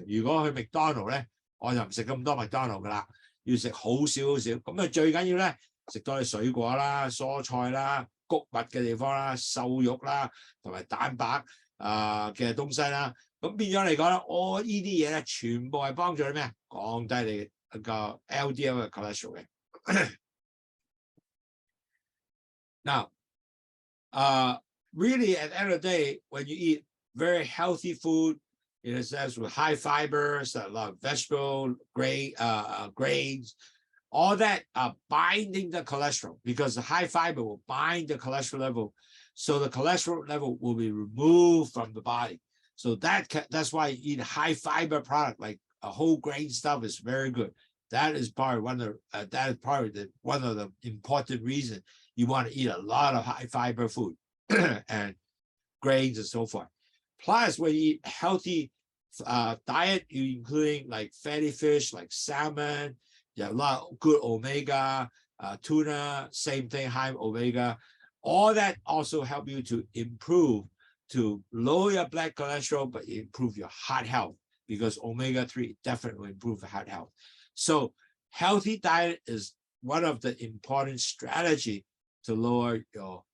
如果去麥當勞咧，我就唔食咁多麥當勞噶啦，要食好少好少，咁最緊要咧食多啲水果啦、蔬菜啦。谷物嘅地方啦、瘦肉啦，同埋蛋白嘅東西啦，咁變咗嚟講咧，我呢啲嘢咧全部係幫助你咩？降低你個 LDL 嘅 cholesterol 嘅。Now, really at the end of the day, when you eat very healthy food, in a sense with high fibers, a lot of vegetable, grains. All that are binding the cholesterol because the high fiber will bind the cholesterol level. So the cholesterol level will be removed from the body. So that's why you eat high fiber product like a whole grain stuff is very good. That is probably one of the important reasons you want to eat a lot of high fiber food and grains and so forth. Plus, when you eat healthy diet, you including like fatty fish like salmon. You have a lot of good omega, tuna, same thing, high omega. All that also help you to improve, to lower your blood cholesterol, but improve your heart health because omega-3 definitely improve heart health. So healthy diet is one of the important strategy to lower your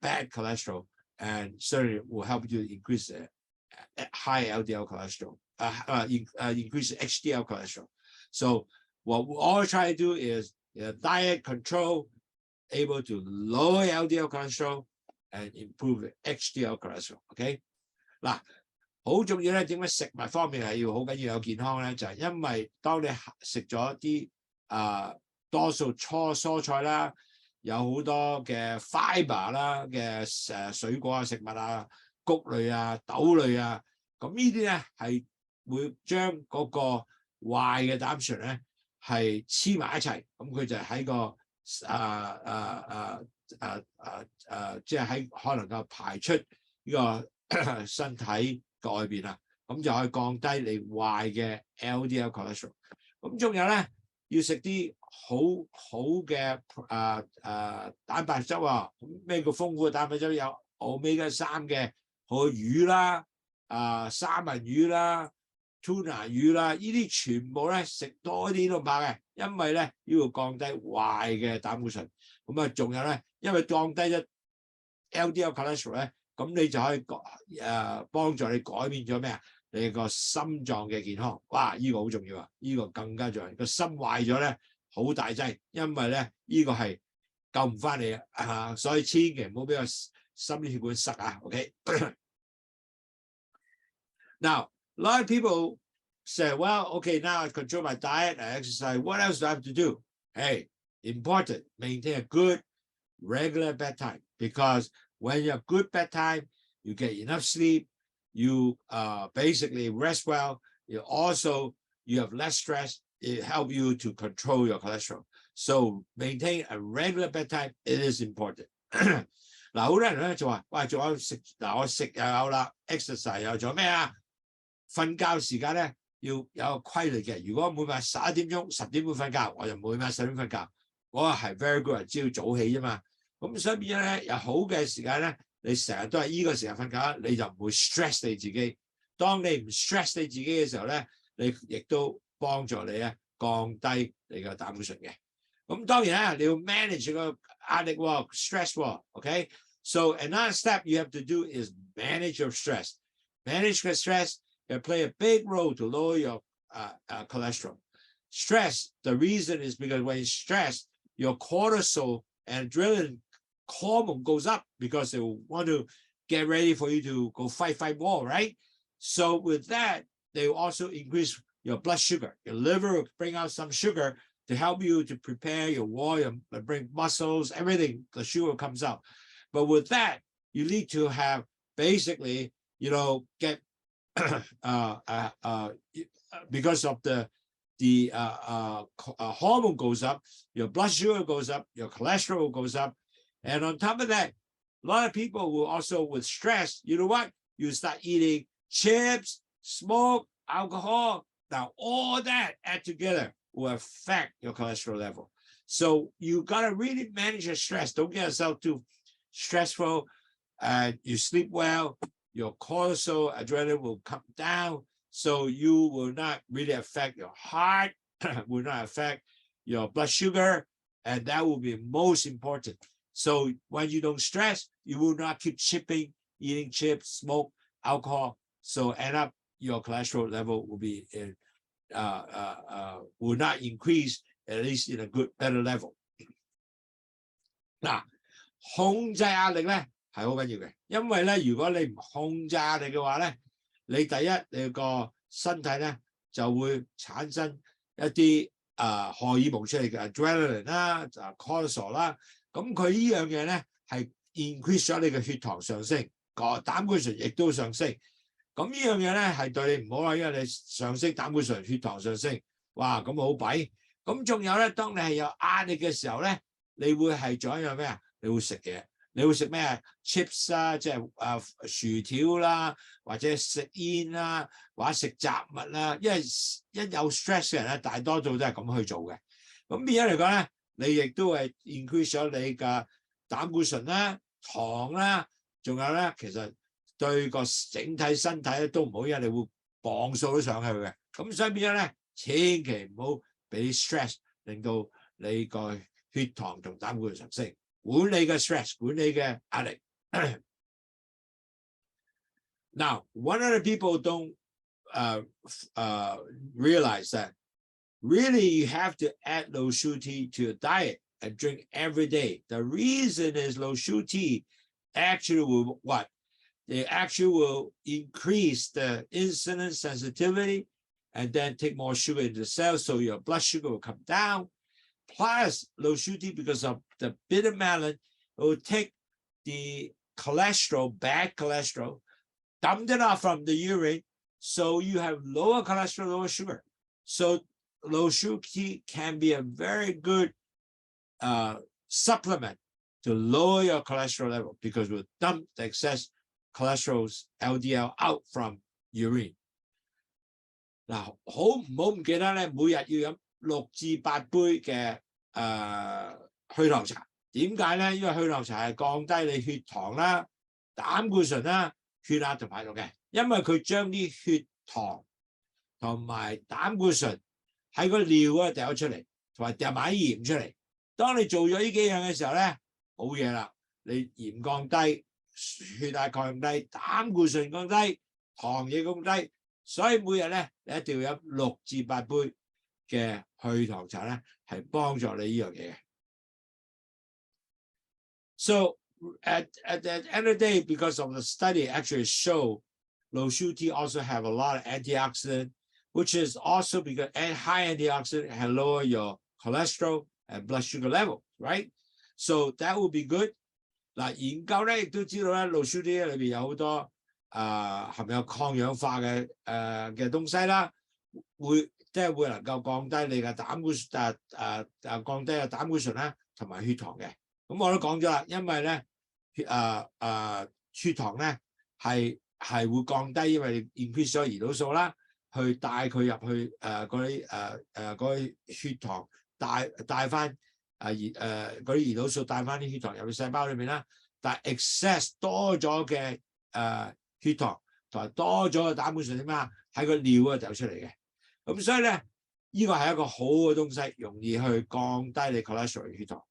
bad cholesterol and certainly will help you increase high LDL cholesterol, increase HDL cholesterol. So what we all try to do is diet control, able to lower LDL cholesterol and improve HDL cholesterol. OK， 嗱，好重要咧。點解食物方面係要好緊要有健康咧？就係因為當你食咗啲多數蔬菜啦，有好多嘅 fiber 啦嘅水果啊、食物啊、谷類啊、豆類啊，咁呢啲咧係會將嗰個壞嘅膽固醇咧。係黐埋一齊，咁佢就喺個即係喺可能夠排出呢個身體嘅外邊啦，咁就可以降低你壞嘅 LDL cholesterol。咁仲有咧，要食啲好嘅蛋白質啊。咩叫豐富嘅蛋白質？有omega-3嘅好魚啦，三文魚啦。tuna 魚啦，呢啲全部咧食多啲都唔怕嘅，因為咧要降低壞嘅膽固醇。咁啊，仲有咧，因為降低咗 LDL cholesterol 咧，咁你就可以幫助你改變咗咩啊？你個心臟嘅健康。哇！呢個好重要啊，呢個更加重要。個心壞咗咧，好大劑，因為咧呢個係救唔翻你啊，所以千祈唔好俾個心血管塞啊。OK， now。A lot of people say, well, okay, now I control my diet, I exercise. What else do I have to do? Hey, important, maintain a good, regular bedtime. Because when you have good bedtime, you get enough sleep, you basically rest well. You have less stress. It helps you to control your cholesterol. So maintain a regular bedtime. It is important. 嗱，好多人咧就話，喂，仲有食，嗱，我食又有啦 ，exercise 又做咩啊？瞓覺時間咧要有個規律嘅。如果每晚11點鐘、10點半瞓覺，我就每晚10點瞓覺。我係 very good， 朝早起啫嘛。咁所以變咗咧，有好嘅時間咧，你成日都係依個時間瞓覺，你就唔會 stress 你自己。當你唔 stress 你自己嘅時候咧，你亦都幫助你咧降低你嘅膽固醇嘅。咁當然咧，你要 manage 個壓力喎 ，stress 喎 ，OK。So another step you have to do is manage your stress. Manage the stress can play a big role to lower your cholesterol. Stress, the reason is because when you stress, your cortisol and adrenaline hormone goes up because they want to get ready for you to go fight war, right? So with that, they will also increase your blood sugar. Your liver will bring out some sugar to help you to prepare your war, bring muscles, everything, the sugar comes out. But with that, you need to have basically, get because of the hormone goes up, your blood sugar goes up, your cholesterol goes up. And on top of that, a lot of people will also, with stress, you know what? You start eating chips, smoke, alcohol. Now, all that add together will affect your cholesterol level. So you got to really manage your stress. Don't get yourself too stressful. You sleep well, your cortisol, adrenaline will come down. So you will not really affect your heart, will not affect your blood sugar. And that will be most important. So when you don't stress, you will not keep eating chips, smoke, alcohol. So end up your cholesterol level will be will not increase, at least in a better level. 嗱，控制壓力咧係好緊要嘅，因為咧如果你唔控制壓力嘅話咧，你第一你個身體咧就會產生一啲荷爾蒙出嚟嘅 adrenaline 啦、cortisol 啦，咁佢呢樣嘢咧係 increase 咗你嘅血糖上升，膽固醇亦都上升。咁呢樣嘢咧係對你唔好啦，因為你上升膽固醇、血糖上升，哇咁好弊。咁仲有咧，當你係有壓力嘅時候咧，你會係做一樣咩啊？你會食嘢，你會食咩啊 ？chips 啦，即係薯條啦，或者食煙啦，或者食雜物啦。因為一有 stress 嘅人咧，大多數都係咁去做嘅。咁變咗嚟講咧，你亦都係 increase 咗你嘅膽固醇啦、糖啦，仲有咧，其實對個整體身體咧都唔好，因為你會磅數都上去嘅。咁所以變咗咧，千祈唔好俾 stress 令到你個血糖同膽固醇上升。管理嘅 stress， 管理嘅壓力。Now, one of the people don't realize that really you have to add Lowsutea to your diet and drink every day. The reason is Lowsutea actually will what? They actually will increase the insulin sensitivity and then take more sugar into the cells, so your blood sugar will come down. Plus, Lowsutea, because of the bitter melon, it will take the cholesterol, bad cholesterol, dump it off from the urine, so you have lower cholesterol, lower sugar. So Lowsutea can be a very good supplement to lower your cholesterol level, because it will dump the excess cholesterol, LDL, out from urine. 嗱，好唔記得咧，每日要飲6至8杯嘅去糖茶。點解咧？因為去糖茶係降低你血糖啦、膽固醇啦、血壓同排毒嘅，因為佢將啲血糖同埋膽固醇喺個尿嗰度掉咗出嚟，同埋掉埋啲鹽出嚟。當你做咗呢幾樣嘅時候咧，好嘢啦！你鹽降低、血壓降低、膽固醇降低、糖嘢降低，所以每日咧你一定要飲6至8杯嘅去糖茶咧，係幫助你呢樣嘢嘅。So at the end of the day, because of the study actually show Lowsutea also have a lot of antioxidant, which is also because high antioxidant can lower your cholesterol and blood sugar level, right? So that would be good. 嗱，研究咧亦都知道咧，Lowsutea裏邊有好多含有抗氧化嘅東西啦，會能夠降低你嘅膽固醇降低嘅膽固醇啦，同埋血糖嘅。咁我都講咗啦，因為咧血糖咧係會降低，因為你 increase 咗胰島素啦，去帶佢入去嗰啲血糖帶翻嗰啲胰島素帶翻啲血糖入去細胞裏面啦。但係 excess 多咗嘅血糖同埋多咗嘅膽固醇點啊，喺個尿嗰度走出嚟嘅。咁所以咧，呢個係一個好嘅東西，容易去降低你 cholesterol 嘅血糖。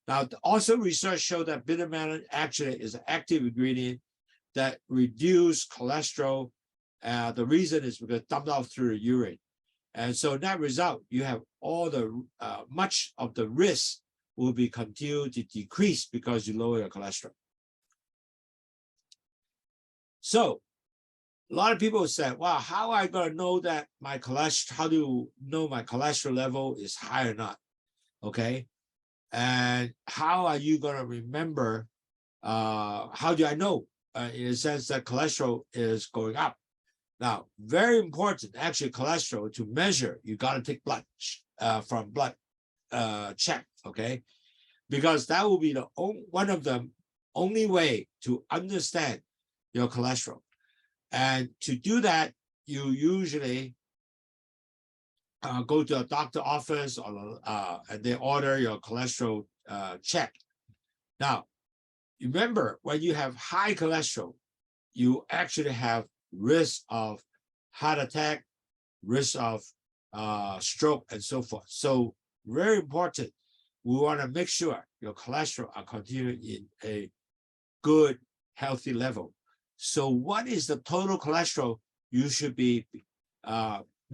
Now, also research showed that bitter melon actually is an active ingredient that reduces cholesterol. The reason is because dumped out through the urine. And so that result, you have all the, much of the risk will be continued to decrease because you lower your cholesterol. So a lot of people said, wow, how am I going to know that my cholesterol, how do you know my cholesterol level is high or not? Okay. And how are you going to remember, how do I know, in a sense that cholesterol is going up? Now, very important, actually, cholesterol to measure, you got to take blood from blood check, okay? Because that will be one of the only way to understand your cholesterol. And to do that, you usually go to a doctor's office or and they order your cholesterol check. Now, remember, when you have high cholesterol, you actually have risk of heart attack, risk of stroke, and so forth. So very important. We want to make sure your cholesterol are continuing in a good, healthy level. So what is the total cholesterol? You should be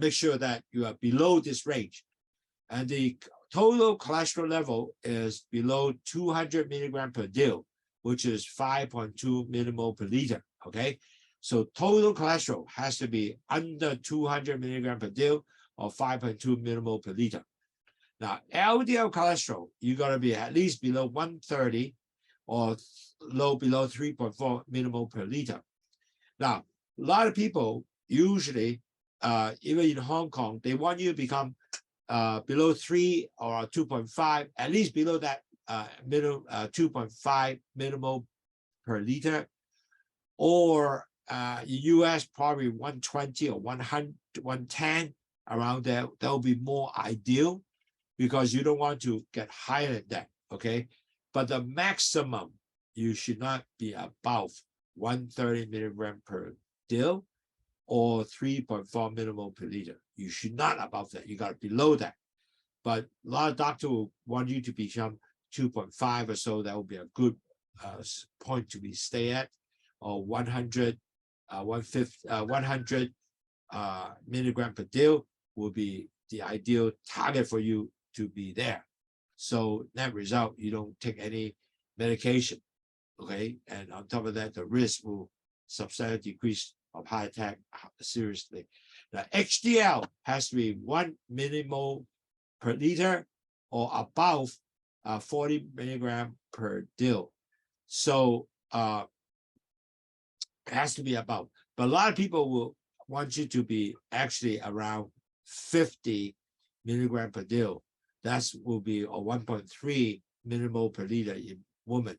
make sure that you are below this range. And the total cholesterol level is below 200 milligram per dil, which is 5.2 millimole per liter, okay? So total cholesterol has to be under 200 milligram per dil or 5.2 millimole per liter. Now, LDL cholesterol, you got to be at least below 130 or below 3.4 millimole per liter. Now, a lot of people usually, even in Hong Kong, they want you to become below 3 or 2.5, at least below that 2.5 millimole per liter, or in US, probably 120 or 100, 110 around there. That will be more ideal because you don't want to get higher than that, okay? But the maximum, you should not be above 130 milligram per dil or 3.4 millimole per liter. You should not above that. You got below that. But a lot of doctors will want you to become 2.5 or so. That would be a good point to be stay at, or 100 milligram per dil will be the ideal target for you to be there. So that result, you don't take any medication, okay? And on top of that, the risk will substantially decrease of heart attack seriously. Now, HDL has to be 1 millimole per liter or above 40 milligram per dil. So it has to be above. But a lot of people will want you to be actually around 50 milligram per dil. That will be a 1.3 millimole per liter in women.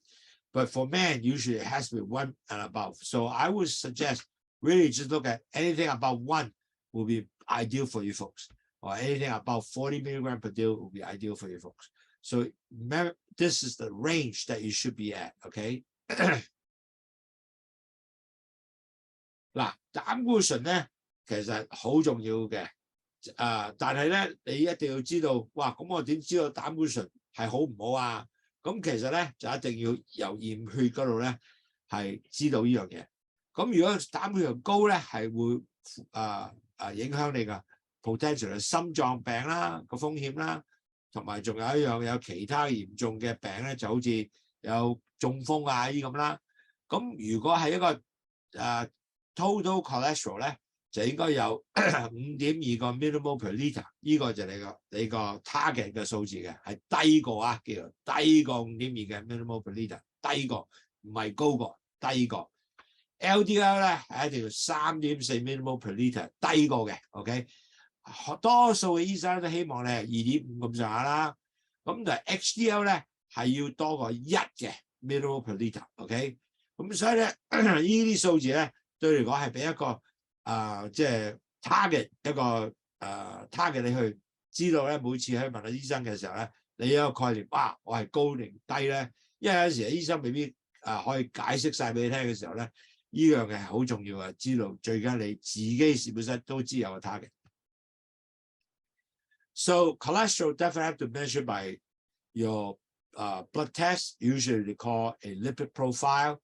But for men, usually it has to be 1 and above. So I would suggest really just look at anything about 1 will be ideal for you folks. or anything above 40 milligrams per deal will be ideal for you folks. So remember, this is the range that you should be at, okay? 嗱，膽固醇咧其實好重要嘅，但係咧你一定要知道，哇，咁我點知道膽固醇係好唔好啊？咁其實咧就一定要由驗血嗰度咧係知道呢樣嘢。咁如果膽固醇高咧，係會影響你嘅 potential 心臟病啦個風險啦，同埋仲有一樣有其他嚴重嘅病咧，就好似有中風啊呢咁啦。咁如果係一個total cholesterol 咧，就應該有5.2個 millimole per liter， 呢個就係你個 target 嘅數字嘅，係低過啊，叫做低過5.2嘅 millimole per liter， 低過唔係高過，低過。LDL 咧係一定要3.4 millimole per liter， 低過嘅 ，OK。多數嘅醫生都希望你係2.5咁上下啦，咁但係 HDL 咧係要多過1嘅 millimole per liter，OK。咁所以咧呢啲數字咧對嚟講係俾一個即係 target 一個target 你去知道咧，每次去問下醫生嘅時候咧，你有個概念，哇，我係高定低咧？因為有時醫生未必可以解釋晒俾你聽嘅時候咧，呢樣嘅係好重要嘅，知道最緊你自己本身都知有個 target。So cholesterol definitely have to measure by your blood test. Usually they call a lipid profile.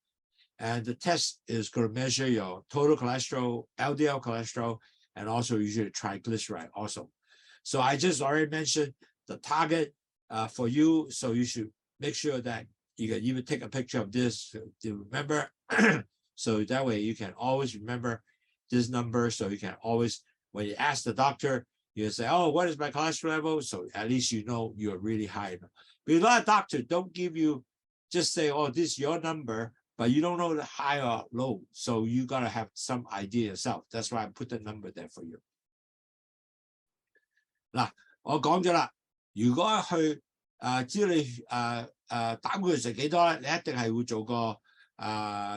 And the test is going to measure your total cholesterol, LDL cholesterol, and also usually triglyceride also. So I just already mentioned the target for you. So you should make sure that you can even take a picture of this to remember. So that way you can always remember this number. So you can always, when you ask the doctor, you say, oh, what is my cholesterol level? So at least you know you're really high. Because a lot of doctors don't give you, just say, oh, this is your number, but you don't know the high or low. So you got to have some idea yourself. That's why I put the number there for you. 嗱，我講咗啦，如果去知道你膽固醇食幾多咧，你一定係會做個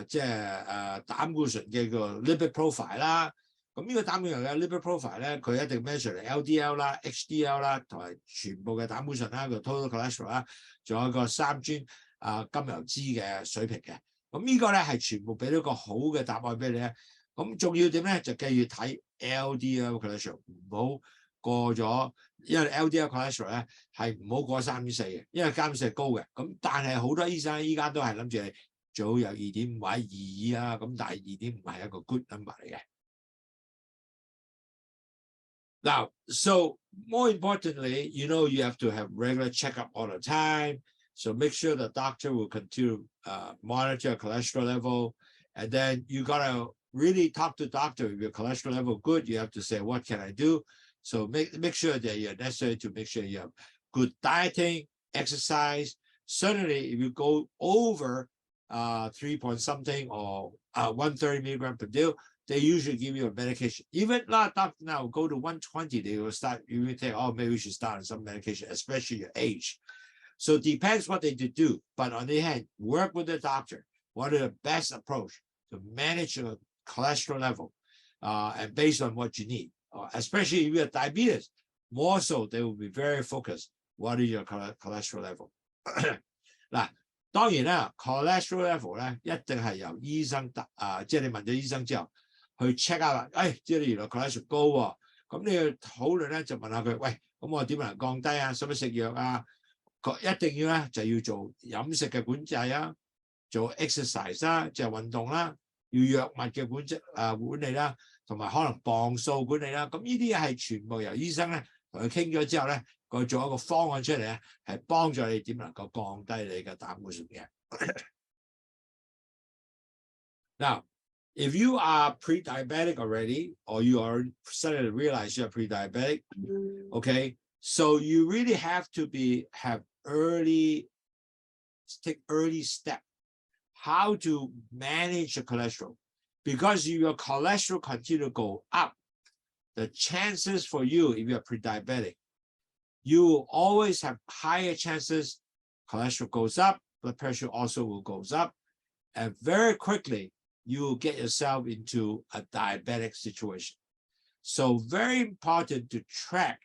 即係膽固醇嘅個 lipid profile 啦。咁呢個膽固醇嘅 lipid profile 咧，佢一定 measure LDL 啦、HDL 啦，同埋全部嘅膽固醇啦，個 total cholesterol 啦，仲有個3磚甘油脂嘅水平嘅。咁呢個咧係全部俾到個好嘅答案俾你咧。咁重要點咧就記住睇 LDL cholesterol， 唔好過咗，因為 LDL cholesterol 咧係唔好過3.4嘅，因為3.4係高嘅。咁但係好多醫生依家都係諗住你最好有2.5或者2啊，咁但係2.5係一個 good number 嚟嘅。Now, so more importantly, you know, you have to have regular checkup all the time. So make sure the doctor will continue to monitor your cholesterol level. And then you got to really talk to the doctor. If your cholesterol level good, you have to say, what can I do? So make sure that you're necessary to make sure you have good dieting, exercise. Certainly, if you go over 3-point-something or 130 milligram per deal, they usually give you a medication. Even a lot of doctors now go to 120, they will start, you will think, oh, maybe we should start on some medication, especially your age. So it depends what they do. But on the other hand, work with the doctor. What is the best approach to manage your cholesterol level and based on what you need. Especially if you have diabetes, more so they will be very focused. What is your cholesterol level? 嗱，當然啦 ，cholesterol level 咧一定係由醫生即係你問咗醫生之後去 check out 啦。即係你原來 cholesterol 高喎，咁你要討論咧就問下佢，喂，咁我點能降低啊？使唔使食藥啊？一定要咧就要做飲食嘅管制啊，做 exercise 啦，即係運動啦，要藥物嘅管理啦，同埋可能磅數管理啦。咁呢啲係全部由醫生咧同佢傾咗之後咧，佢做一個方案出嚟咧，係幫助你點能夠降低你嘅膽固醇嘅。Now, if you are pre-diabetic already, or you are starting to realize you're pre-diabetic, okay, so you really have to take early step how to manage your cholesterol, because if your cholesterol continue to go up, the chances for you, if you're pre-diabetic, you will always have higher chances cholesterol goes up, blood pressure also will goes up, and very quickly you will get yourself into a diabetic situation. So very important to track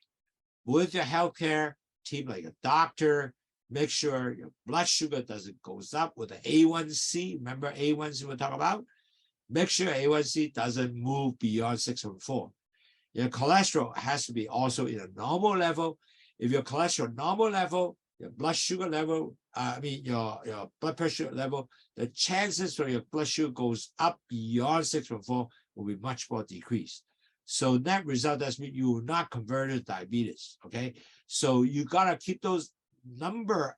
with your healthcare team, like a doctor, make sure your blood sugar doesn't goes up with the A1C. Remember A1C we'll talk about? Make sure A1C doesn't move beyond 6.4. Your cholesterol has to be also in a normal level. If your cholesterol normal level, your blood sugar level, your blood pressure level, the chances for your blood sugar goes up beyond 6.4 will be much more decreased. So net result, that's mean you will not convert to diabetes, okay? So you gotta keep those number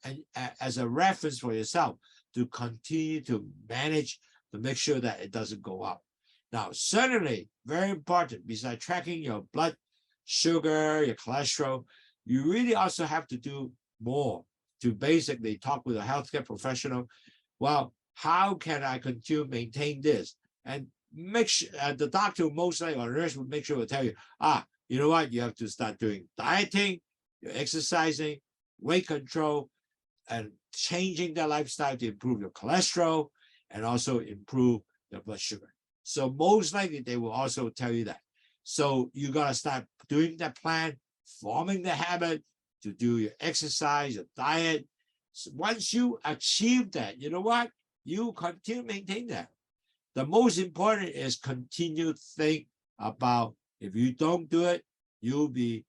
as a reference for yourself to continue to manage, to make sure that it doesn't go up. Now, certainly, very important, besides tracking your blood sugar, your cholesterol, you really also have to do more to basically talk with a healthcare professional. Well, how can I continue to maintain this? And make sure the doctor most likely or nurse will make sure to tell you, you know what, you have to start doing dieting, you're exercising, weight control, and changing their lifestyle to improve your cholesterol and also improve your blood sugar. So most likely they will also tell you that. So you got to start doing that plan, forming the habit to do your exercise, your diet. So once you achieve that, you know what? You continue to maintain that. The most important is continue to think about if you don't do it, you'll be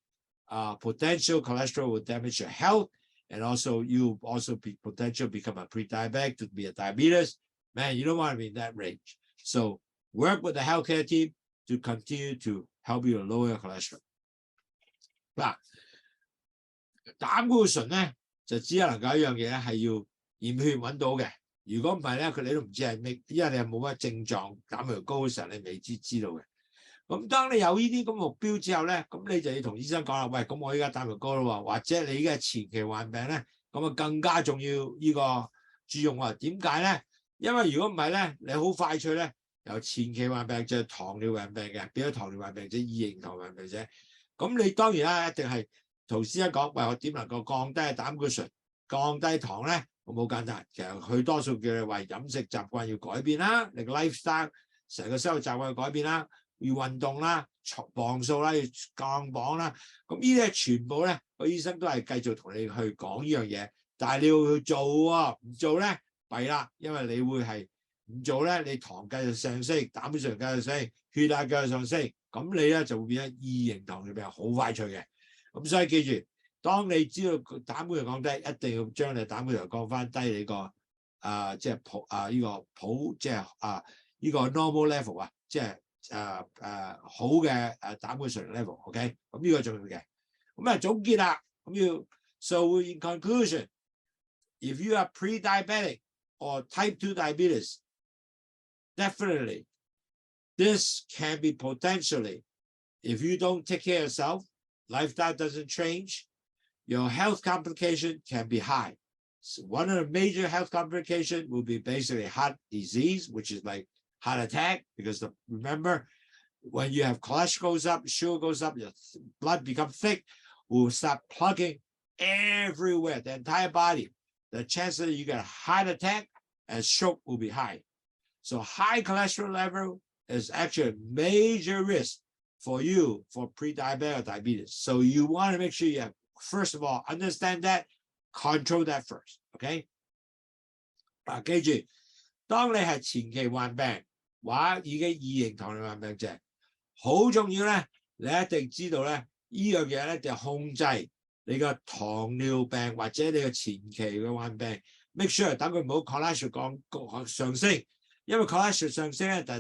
potential cholesterol will damage your health, and also you also be potential become a pre-diabetic to be a diabetes. Man, you don't want to be in that range. So work with the healthcare team to continue to help you lower your cholesterol. 嗱，膽固醇咧就只能夠一樣嘢咧係要驗血揾到嘅。如果唔係咧，你都唔知係咩，因為你係冇乜症狀，膽固醇高嘅時候你未知道嘅。咁當你有呢啲咁目標之後咧，咁你就要同醫生講啦，喂，咁我依家膽固醇高啦喎，或者你依家前期患病咧，咁啊更加重要呢個注重喎。點解咧？因為如果唔係咧，你好快脆咧，由前期患病就係糖尿病嘅，變咗糖尿病者、二型糖尿病者。咁你當然啦，一定係同醫生講，喂，我點能夠降低膽固醇、降低糖咧？咁好簡單，其實佢多數叫你話飲食習慣要改變啦，你個 lifestyle 成個生活習慣要改變啦，要運動啦、磅數啦、要降磅啦。咁呢啲全部咧，個醫生都係繼續同你去講呢樣嘢，但係你要去做喎，唔做咧弊啦，因為你會係唔做咧，你糖繼續上升，膽固醇繼續升，血壓繼續上升，咁你咧就會變咗二型糖尿病好快脆嘅。咁所以記住，當你知道膽固醇降低，一定要將你膽固醇降翻低你個即係呢個 normal level 啊，即係好嘅膽固醇 level，OK， 咁呢個重要嘅。咁啊總結啦，咁要 so in conclusion, if you are pre-diabetic or type 2 diabetes, definitely this can be potentially, if you don't take care of yourself, lifestyle doesn't change, your health complication can be high. So one of the major health complications will be basically heart disease, which is like heart attack, because remember, when you have cholesterol goes up, sugar goes up, your blood becomes thick, will start plugging everywhere, the entire body. The chances that you get a heart attack and stroke will be high. So high cholesterol level is actually a major risk for you for pre-diabetic or diabetes. So you want to make sure you have, first of all, understand that, control that first, okay? 記住，當你係前期患病，或者已經二型糖尿病患病者，好重要咧，你一定知道咧，呢樣嘢咧就控制你個糖尿病或者你個前期嘅患病 ，make sure 等佢唔好 cholesterol 上升，因為 cholesterol 上升咧就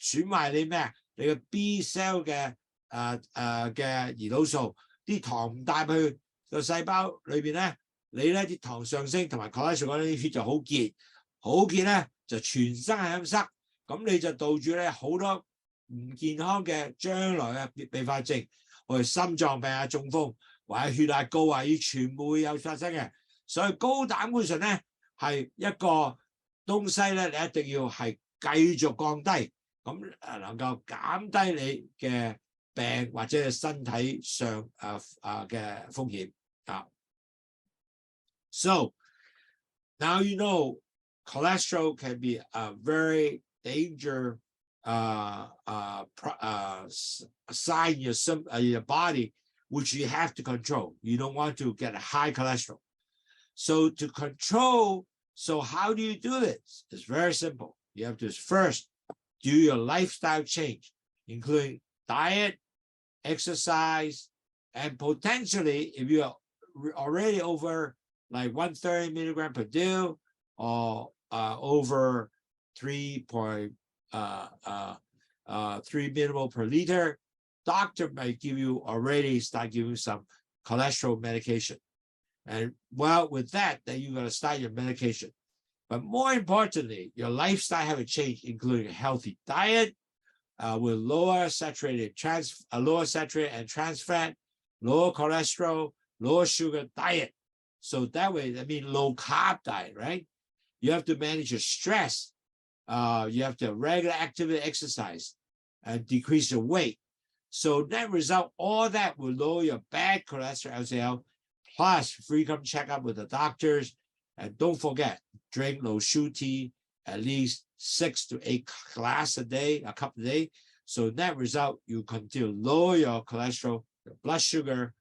損壞你咩啊？你個 B cell 嘅嘅胰島素，啲糖唔帶去個細胞裏邊咧，你咧啲糖上升同埋 cholesterol 嗰啲血就好結，好結咧就全身係咁塞，咁你就導致咧好多唔健康嘅將來嘅併發症，或者心臟病啊、中風或者血壓高啊，呢全部會有發生嘅。所以高膽固醇咧係一個東西咧，你一定要係繼續降低，咁能夠減低你嘅病或者身體上嘅風險啊。So now you know cholesterol can be a very dangerous sign in your body which you have to control. You don't want to get a high cholesterol. So to control, so how do you do this? It's very simple. You have to first do your lifestyle change, including diet, exercise, and potentially, if you are already over like 130 milligram per day or over 3.3 millimole per liter, doctor might give you start giving some cholesterol medication. And well, with that, then you're going to start your medication. But more importantly, your lifestyle have to change, including a healthy diet with lower saturated and trans fat, lower cholesterol, lower sugar diet. So that way, I mean low carb diet, right? You have to manage your stress. You have to have regular activity, exercise, and decrease your weight. So that result, all that will lower your bad cholesterol, LDL, plus frequent checkup with the doctors. And don't forget, drink Lowsutea at least 6 to 8 glasses a day, a cup a day. So that result, you continue to lower your cholesterol, your blood sugar,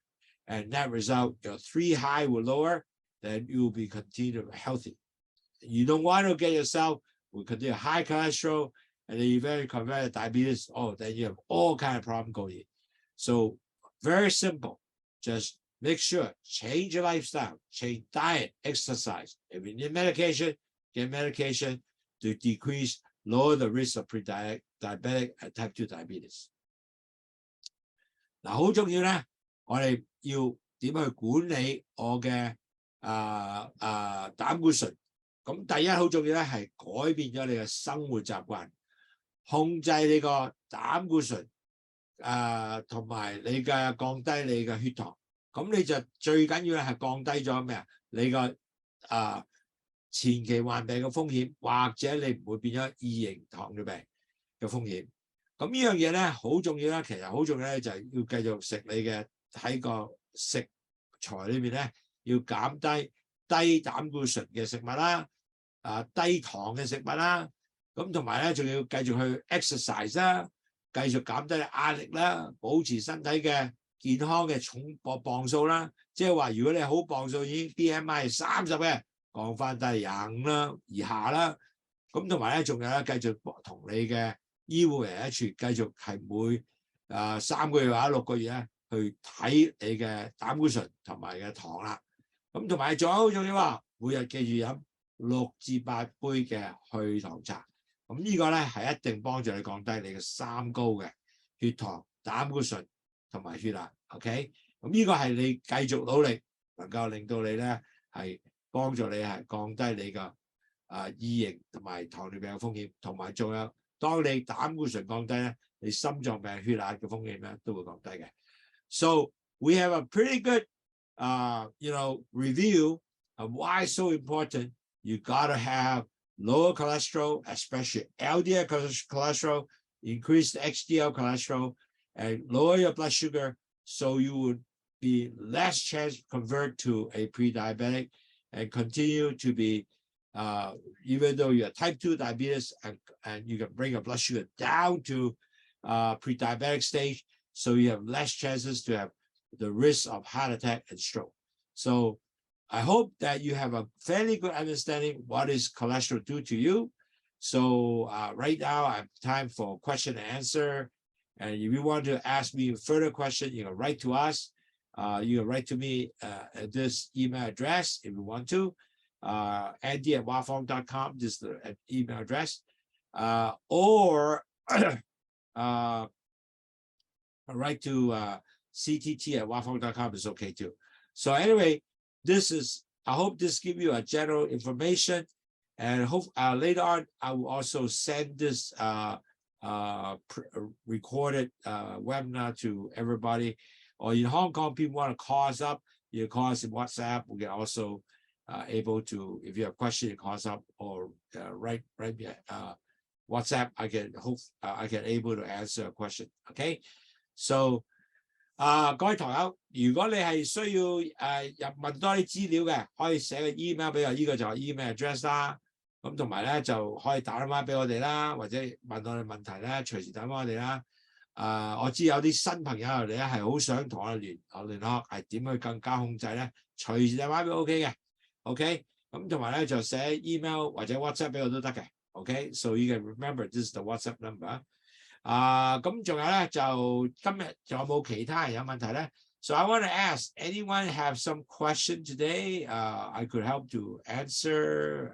and that result, your 3 high will lower, then you will be continued healthy. You don't want to get yourself with continue high cholesterol, and then you eventually convert to diabetes. Oh, then you have all kind of problem going in. So very simple. Just make sure, change your lifestyle, change diet, exercise. If you need medication, get medication to decrease, lower the risk of pre-diabetic and type 2 diabetes. 嗱，好重要咧，我哋要點去管理我嘅膽固醇？咁第一好重要咧，係改變咗你嘅生活習慣，控制你個膽固醇，同埋你嘅降低你嘅血糖。咁你就最緊要咧係降低咗咩啊？你個前期患病嘅風險，或者你唔會變咗2型糖尿病嘅風險。咁呢樣嘢咧好重要啦，其實好重要咧就係要繼續食你嘅喺個食材裏邊咧，要減低低膽固醇嘅食物啦，低糖嘅食物啦，咁同埋咧仲要繼續去 exercise 啦，繼續減低壓力啦，保持身體嘅健康嘅重磅數啦，即係話如果你好磅數已經 BMI 係30嘅，降翻低25啦以下啦，咁同埋咧仲有咧繼續同你嘅醫護人員一齊繼續係每3個月或者6個月咧去睇你嘅膽固醇同埋嘅糖啦，咁同埋仲有好重要啊，每日記住飲6至8杯嘅去糖茶，咁呢個咧係一定幫助你降低你嘅三高嘅血糖、膽固醇同埋血壓 ，OK？ 咁呢個係你繼續努力，能夠令到你咧係幫助你係降低你嘅2型同埋糖尿病嘅風險，同埋仲有當你膽固醇降低咧，你心臟病、血壓嘅風險咧都會降低嘅。So we have a pretty good, review of why it's so important. You gotta have lower cholesterol, especially LDL cholesterol, increase the HDL cholesterol, and lower your blood sugar, so you would be less chance to convert to a pre-diabetic and continue to be, even though you have type 2 diabetes and you can bring your blood sugar down to pre-diabetic stage, so you have less chances to have the risk of heart attack and stroke. So I hope that you have a fairly good understanding what is cholesterol do to you. So right now I have time for question and answer. And if you want to ask me further question, you can write to us. You can write to me at this email address if you want to. Andy@wafong.com, this is the email address. Or write to ctt@wafong.com is okay too. So anyway, I hope this gives you a general information, and hope later on I will also send this recorded webinar to everybody. Or in Hong Kong, people want to call us up, you call us in WhatsApp. We can also able to, if you have questions, you call us up or write me WhatsApp. I can able to answer a question. Okay, so 各位堂友，如果你係需要問多啲資料嘅，可以寫個 email 俾我，呢個就係 email address 啦。咁同埋咧就可以打電話俾我哋啦，或者問我哋問題咧，隨時打電話我哋啦。我知有啲新朋友嚟咧係好想同我聯絡係點去更加控制咧，隨時打電話俾 OK 嘅 ，OK， 咁同埋咧就寫 email 或者 WhatsApp 俾我都得嘅 ，OK，so you can remember this is the WhatsApp number。咁仲有咧就今日仲有冇其他人有問題咧 ？So I want to ask anyone have some question today? I could help to answer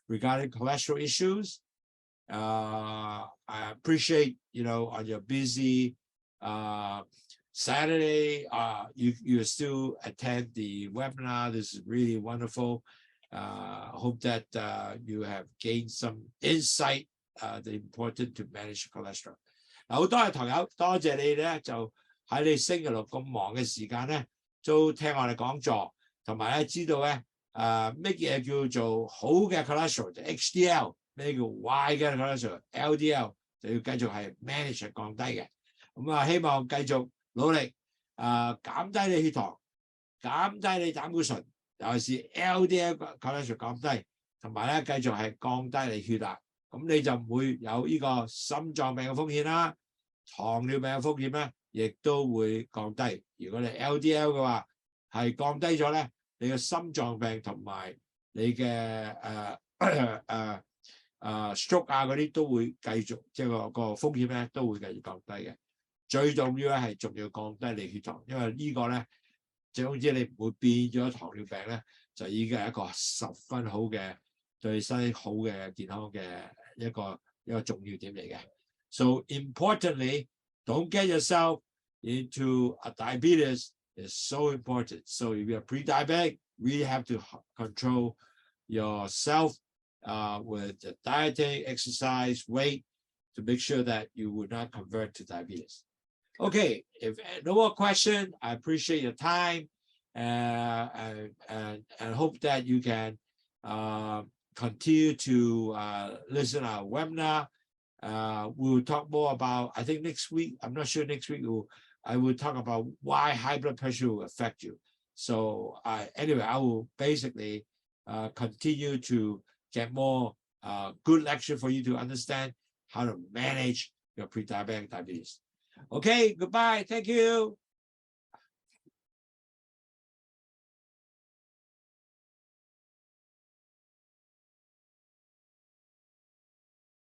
regarding cholesterol issues. I appreciate, on your busy Saturday, you still attend the webinar. This is really wonderful. Hope that you have gained some insight, the important to manage cholesterol. 好多謝朋友，多謝你咧，就喺你星期六咁忙嘅時間咧，都聽我哋講座，同埋咧知道咧乜嘢叫做好嘅 cholesterol， 就 HDL。咩叫壞嘅 cholesterol？LDL 就要繼續係 manage 降低嘅。咁希望繼續努力減低你血糖，減低你膽固醇，尤其是 LDL cholesterol 降低，同埋咧繼續係降低你血壓，咁你就唔會有呢個心臟病嘅風險啦，糖尿病嘅風險咧，亦都會降低。如果你 LDL 嘅話係降低咗咧，你嘅心臟病同埋你嘅stroke 嗰啲都會繼續，即係個風險咧都會繼續降低嘅。最重要咧係仲要降低你血糖，因為呢個咧，總之你唔會變咗糖尿病咧，就已經係一個十分好嘅對身體好嘅健康嘅一個重要點嚟嘅。So importantly, don't get yourself into a diabetes. It's so important. So if you're pre-diabetic, really have to control yourself. With the dieting, exercise, weight, to make sure that you would not convert to diabetes. Okay, if no more question, I appreciate your time and hope that you can continue to listen to our webinar. We'll talk more about, I think next week, I'm not sure next week, I will talk about why high blood pressure will affect you. So anyway, I will basically continue to get more good lecture for you to understand how to manage your pre-diabetic diabetes. Okay, goodbye. Thank you.